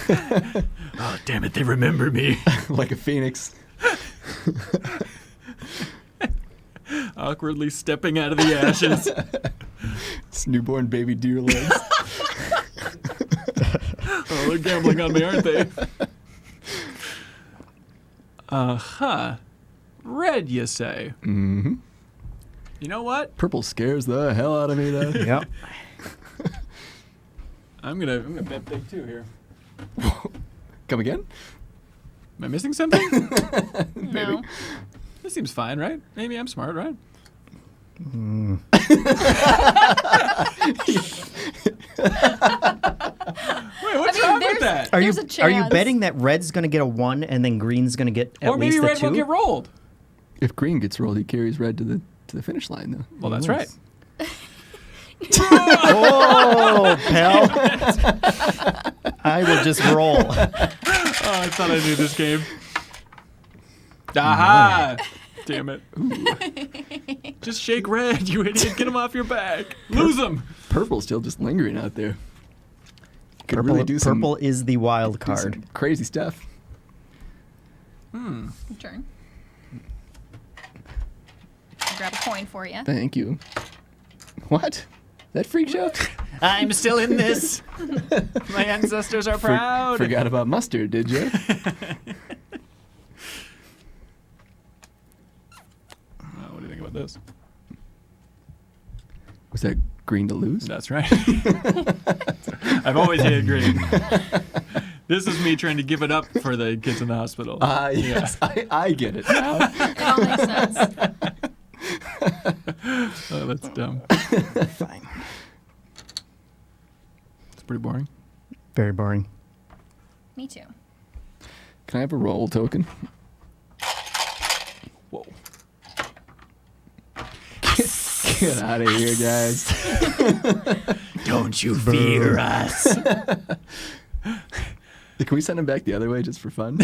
Oh, damn it, they remember me. Like a phoenix. Awkwardly stepping out of the ashes. It's newborn baby deer legs. Oh, they're gambling on me, aren't they? Uh-huh. Red, you say? Mm-hmm. You know what? Purple scares the hell out of me, though. Yep. I'm gonna bet big too here. Come again? Am I missing something? No. This seems fine, right? Maybe I'm smart, right? Wait, what's wrong with that? Are you There's a are you chance. betting that red's going to get a 1 and then green's going to get at Or maybe least a red 2? will get rolled. If green gets rolled, he carries red to the finish line, though. Well, that's right. Oh, pal. I will just roll. Oh, I thought I knew this game. Aha! Damn it. Just shake red, you idiot. Get him off your back. Lose him. Purple's still just lingering out there. Could Purple, really do some, purple is the wild do some card. crazy stuff. Turn. I'll grab a coin for you. Thank you. What? That freak show? I'm still in this. My ancestors are proud. Forgot about mustard, did you? What do you think about this? Was that green to lose? That's right. I've always hated green. This is me trying to give it up for the kids in the hospital. Yes, I get it now. It all makes sense. Oh, that's dumb. Fine. It's pretty boring. Very boring. Me too. Can I have a roll token? Whoa. Get out of here, guys. Don't you fear us. Can we send him back the other way just for fun?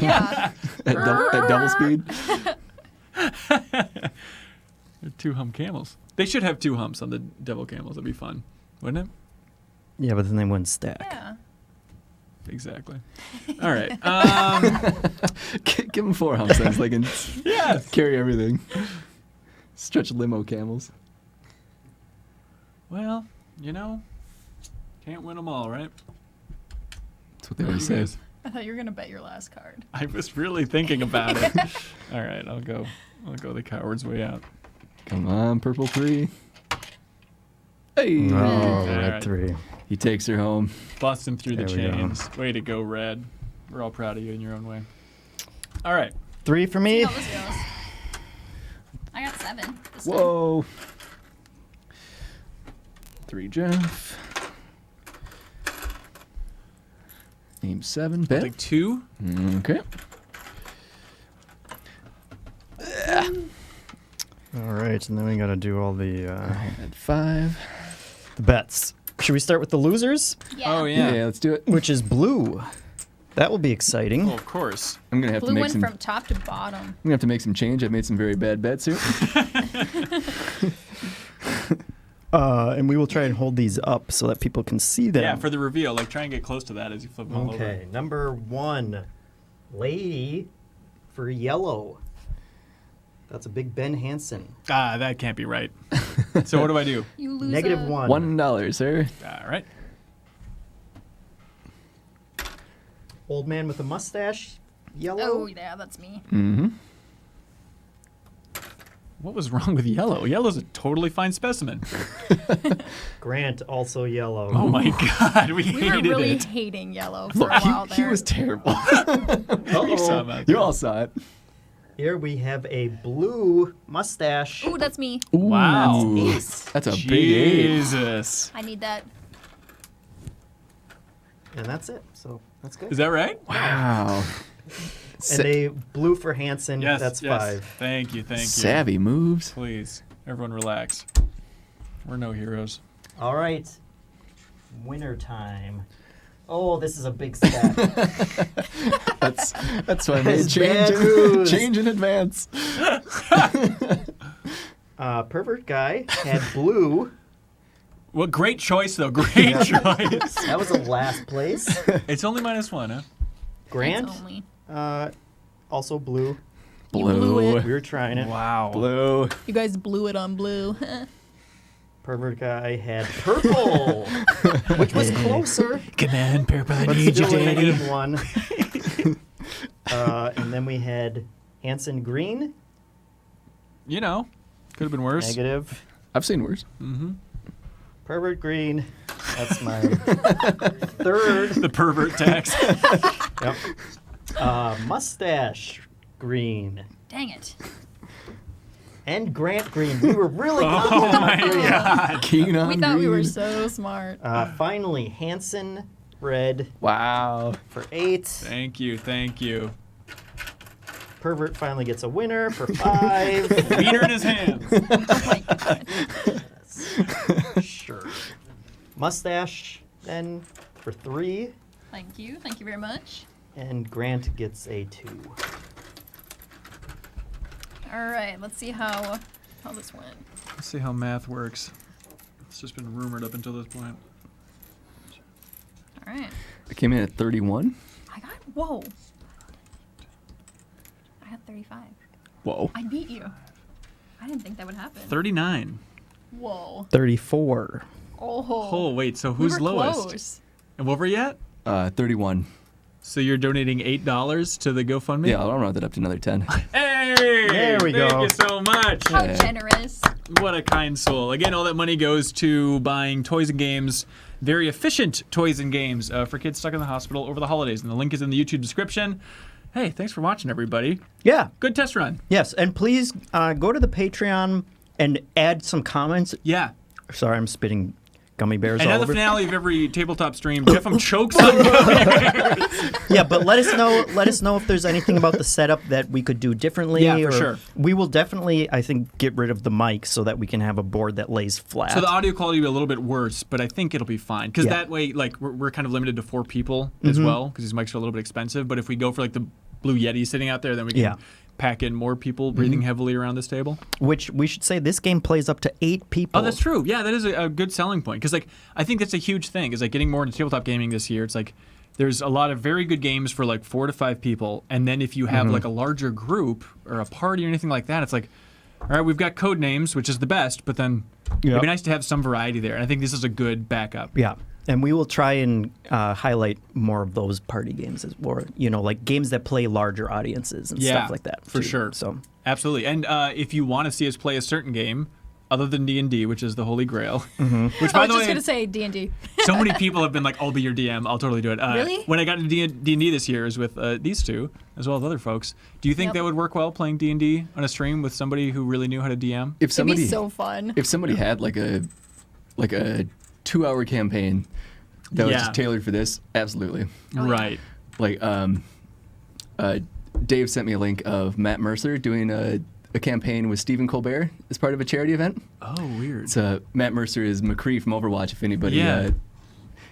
Yeah. at double speed? They're 2 hump camels. They should have 2 humps on the devil camels. That'd be fun, wouldn't it? Yeah, but then they wouldn't stack. Yeah. Exactly. All right. Give him 4 humps then so they can Yes. carry everything. Stretch limo camels. Well, you know, can't win them all, right? That's what they What do always you say. guys? I thought you were gonna bet your last card. I was really thinking about it. All right, I'll go the coward's way out. Come on, purple 3. Hey! Oh, All red right. 3. He takes her home. Busting through the There we go. chains. Way to go, Red. We're all proud of you in your own way. All right. 3 for me. How this goes. I got 7. This time. Whoa! 3 Jeff. Aim 7. I Bet. think 2. Okay. All right, and then we got to do all the At 5. bets. Should we start with the losers, Yeah. Oh, Yeah. yeah. Let's do it. which is blue? That will be exciting. Oh, of course. I'm gonna have Blue to make went some. from top to bottom. I'm gonna have to make some change. I've made some very bad bets here. And we will try and hold these up so that people can see them. Yeah, for the reveal, like try and get close to that as you flip them all over. Okay, number 1, lady for yellow. That's a big Ben Hansen. Ah, that can't be right. So what do I do? You lose Negative a- 1. $1, sir. All right. Old man with a mustache, yellow. Oh, yeah, that's me. Mm-hmm. What was wrong with yellow? Yellow's a totally fine specimen. Grant, also yellow. Oh my God, we We were hated really it. hating yellow for Look, a while he there. was terrible. You saw him out there. You all saw it. Here we have a blue mustache. Ooh, that's me. Wow. Ooh, Ace. that's a big 8. Jesus. I need that. And that's it. So that's good. Is that right? Wow. And a blue for Hansen. Yes. That's yes. 5. Thank you. Thank you. Savvy moves. Please, everyone relax. We're no heroes. All right. Winter time. Oh, this is a big stack. That's why I made That's bad news. change in advance. Pervert guy had blue. Well, great choice though. Great choice. That was a last place. It's only -1, huh? Grant, It's only. also blue. You blew it. We were trying it. Wow. Blue. You guys blew it on blue. Pervert guy had purple, which was closer, Come on, purple. I but need you, still a daddy. -1. And then we had Hansen green, You know, could have been worse. negative. I've seen worse. Mm-hmm. Pervert green. That's my third. The pervert tax. Yep. Mustache green. Dang it. And Grant green. We were really Oh confident my on green. God. Keen on We thought we were green. so smart. Finally, Hansen red Wow. for 8. Thank you. Thank you. Pervert finally gets a winner for 5. Wiener in his hands. Oh my God. Shh. Mustache then for 3, Thank you. Thank you very much. and Grant gets a 2. All right, let's see how this went. Let's see how math works. It's just been rumored up until this point. All right. I came in at 31. Whoa. I got 35. Whoa. I beat you. I didn't think that would happen. 39. Whoa. 34. Oh, wait. So We who's were lowest? close. And what were you at? 31. So you're donating $8 to the GoFundMe? Yeah, I'll round it up to another 10. Hey! There we Thank go. you so much. How Yeah. generous. What a kind soul. Again, all that money goes to buying toys and games, very efficient toys and games for kids stuck in the hospital over the holidays. And the link is in the YouTube description. Hey, thanks for watching, everybody. Yeah. Good test run. Yes, and please go to the Patreon and add some comments. Yeah. Sorry, I'm spitting gummy bears And all at the over. finale of every tabletop stream, Jeff chokes on gummy bears. Yeah, but let us know. Let us know if there's anything about the setup that we could do differently. Yeah, for or sure. We will definitely, I think, get rid of the mic so that we can have a board that lays flat. So the audio quality will be a little bit worse, but I think it'll be fine. Because Yeah. that way, like, we're kind of limited to 4 people as well, because these mics are a little bit expensive. But if we go for, like, the Blue Yeti sitting out there, then we can Yeah. pack in more people breathing heavily around this table. Which we should say this game plays up to 8 people. Oh, that's true. Yeah, that is a good selling point. Because, like, I think that's a huge thing. Is like getting more into tabletop gaming this year. It's like there's a lot of very good games for like 4 to 5 people, and then if you have like a larger group or a party or anything like that, it's like, all right, we've got code names, which is the best, but then it'd Yep. be nice to have some variety there. And I think this is a good backup. Yeah. And we will try and highlight more of those party games, or like games that play larger audiences and stuff like that. for too. sure. So Absolutely. And if you want to see us play a certain game, other than D&D, which is the holy grail, which, I by was the just way, gonna say D&D. so many people have been like, I'll be your DM. I'll totally do it. Really? When I got into D&D this year is with these two, as well as other folks. Do you think Yep. that would work well, playing D&D on a stream with somebody who really knew how to DM? If It'd be somebody so fun. if somebody had like a 2-hour campaign that was Yeah. just tailored for this, absolutely. Oh, yeah. Right. Like Dave sent me a link of Matt Mercer doing a campaign with Stephen Colbert as part of a charity event. Oh, weird. It's Matt Mercer is McCree from Overwatch. If anybody, Yeah.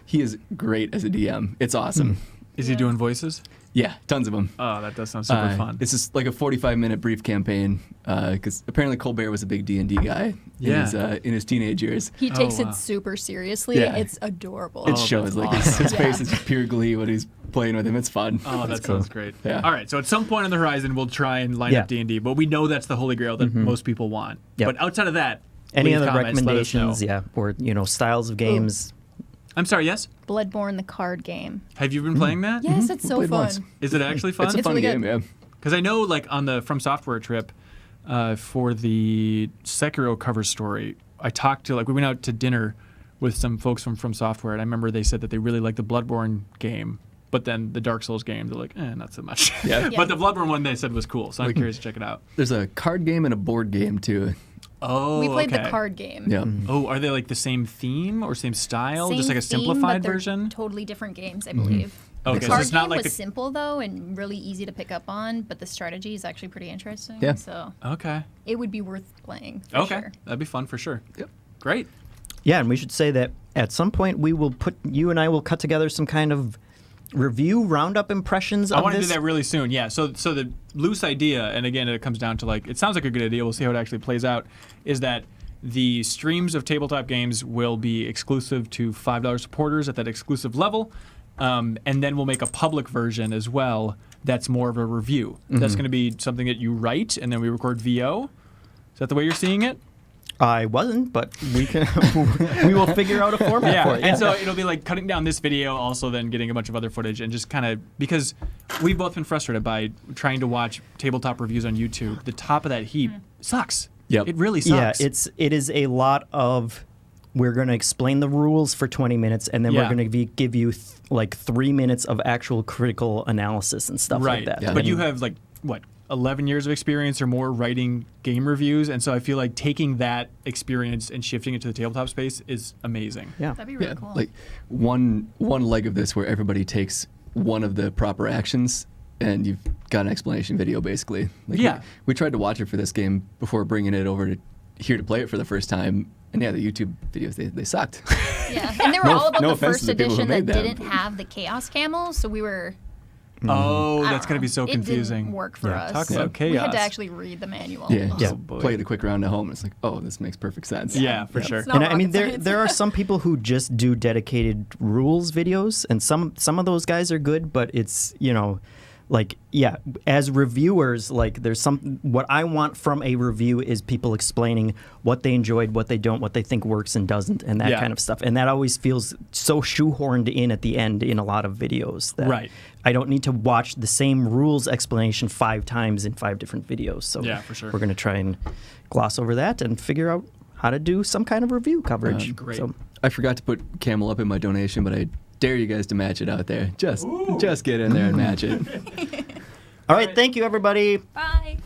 he is great as a DM. It's awesome. Is he Yeah. doing voices? Yeah, tons of them. Oh, that does sound super fun. It's just like a 45-minute brief campaign because apparently Colbert was a big D&D guy Yeah. in his teenage years. He takes wow. it super seriously. Yeah. It's adorable. It shows that's like awesome. his face is just pure glee when he's playing with him. It's fun. Oh, that sounds great. Yeah. All right, so at some point on the horizon, we'll try and line Yeah. up D&D, but we know that's the holy grail that most people want. Yep. But outside of that, any leave other comments, let us know. recommendations? Yeah, or styles of games. I'm sorry, yes? Bloodborne, the card game. Have you been playing that? Yes, it's so Played fun. once. Is it actually fun? It's a It's fun really game, good. yeah. Because I know, like, on the From Software trip for the Sekiro cover story, I talked to, like, we went out to dinner with some folks from Software, and I remember they said that they really liked the Bloodborne game, but then the Dark Souls game, they're like, not so much. Yeah. Yeah. But the Bloodborne one they said was cool, so I'm Like- curious to check it out. There's a card game and a board game too. Oh, We played okay. the card game. Yeah. Oh, are they like the same theme or same style? Same Just like a theme, simplified but they're version? Totally different games, I believe. Okay, the so card it's not game like was the- simple though and really easy to pick up on, but the strategy is actually pretty interesting. Yeah. So Okay. it would be worth playing. For Okay. Sure. That'd be fun for sure. Yep. Great. Yeah, and we should say that at some point you and I will cut together some kind of review roundup impressions I of want to this. do that really soon. Yeah. So the loose idea, and again, it comes down to like, it sounds like a good idea. We'll see how it actually plays out. Is that the streams of tabletop games will be exclusive to $5 supporters at that exclusive level, and then we'll make a public version as well. That's more of a review. That's going to be something that you write, and then we record VO. Is that the way you're seeing it? I wasn't, but we can. We will figure out a format for it. And so it'll be like cutting down this video, also then getting a bunch of other footage, and just kind of, because we've both been frustrated by trying to watch tabletop reviews on YouTube. The top of that heap sucks. Yep. It really yeah, sucks. it is a lot of. We're going to explain the rules for 20 minutes, and then Yeah. we're going to give you like 3 minutes of actual critical analysis and stuff right. like that. Yeah. But And- you have like, what, 11 years of experience or more writing game reviews, and so I feel like taking that experience and shifting it to the tabletop space is amazing. Yeah. That'd be really Yeah, cool. like one leg of this where everybody takes one of the proper actions and you've got an explanation video basically. Like Yeah. we tried to watch it for this game before bringing it over to here to play it for the first time, And yeah, the YouTube videos, they sucked. Yeah, and they were No- all about no the offense first to the people who edition that made them. didn't have the Chaos Camels, so we were. Oh, I that's don't going to be know. so It confusing. didn't work for Yeah, us. talk about We had chaos. to actually read the manual. Yeah, Oh, just boy. play it a quick round at home. And it's like, oh, this makes perfect sense. Yeah, for Yeah. sure. It's not And I mean, rocket there science. there are some people who just do dedicated rules videos, and some of those guys are good, but it's like as reviewers, like there's what I want from a review is people explaining what they enjoyed, what they don't, what they think works and doesn't, and that Yeah. kind of stuff. And that always feels so shoehorned in at the end in a lot of videos that Right. I don't need to watch the same rules explanation 5 times in 5 different videos. So Yeah, for sure. we're going to try and gloss over that and figure out how to do some kind of review coverage. Great. So, I forgot to put Camel up in my donation, but I dare you guys to match it out there. Just get in there and match it. all right, thank you, everybody. Bye.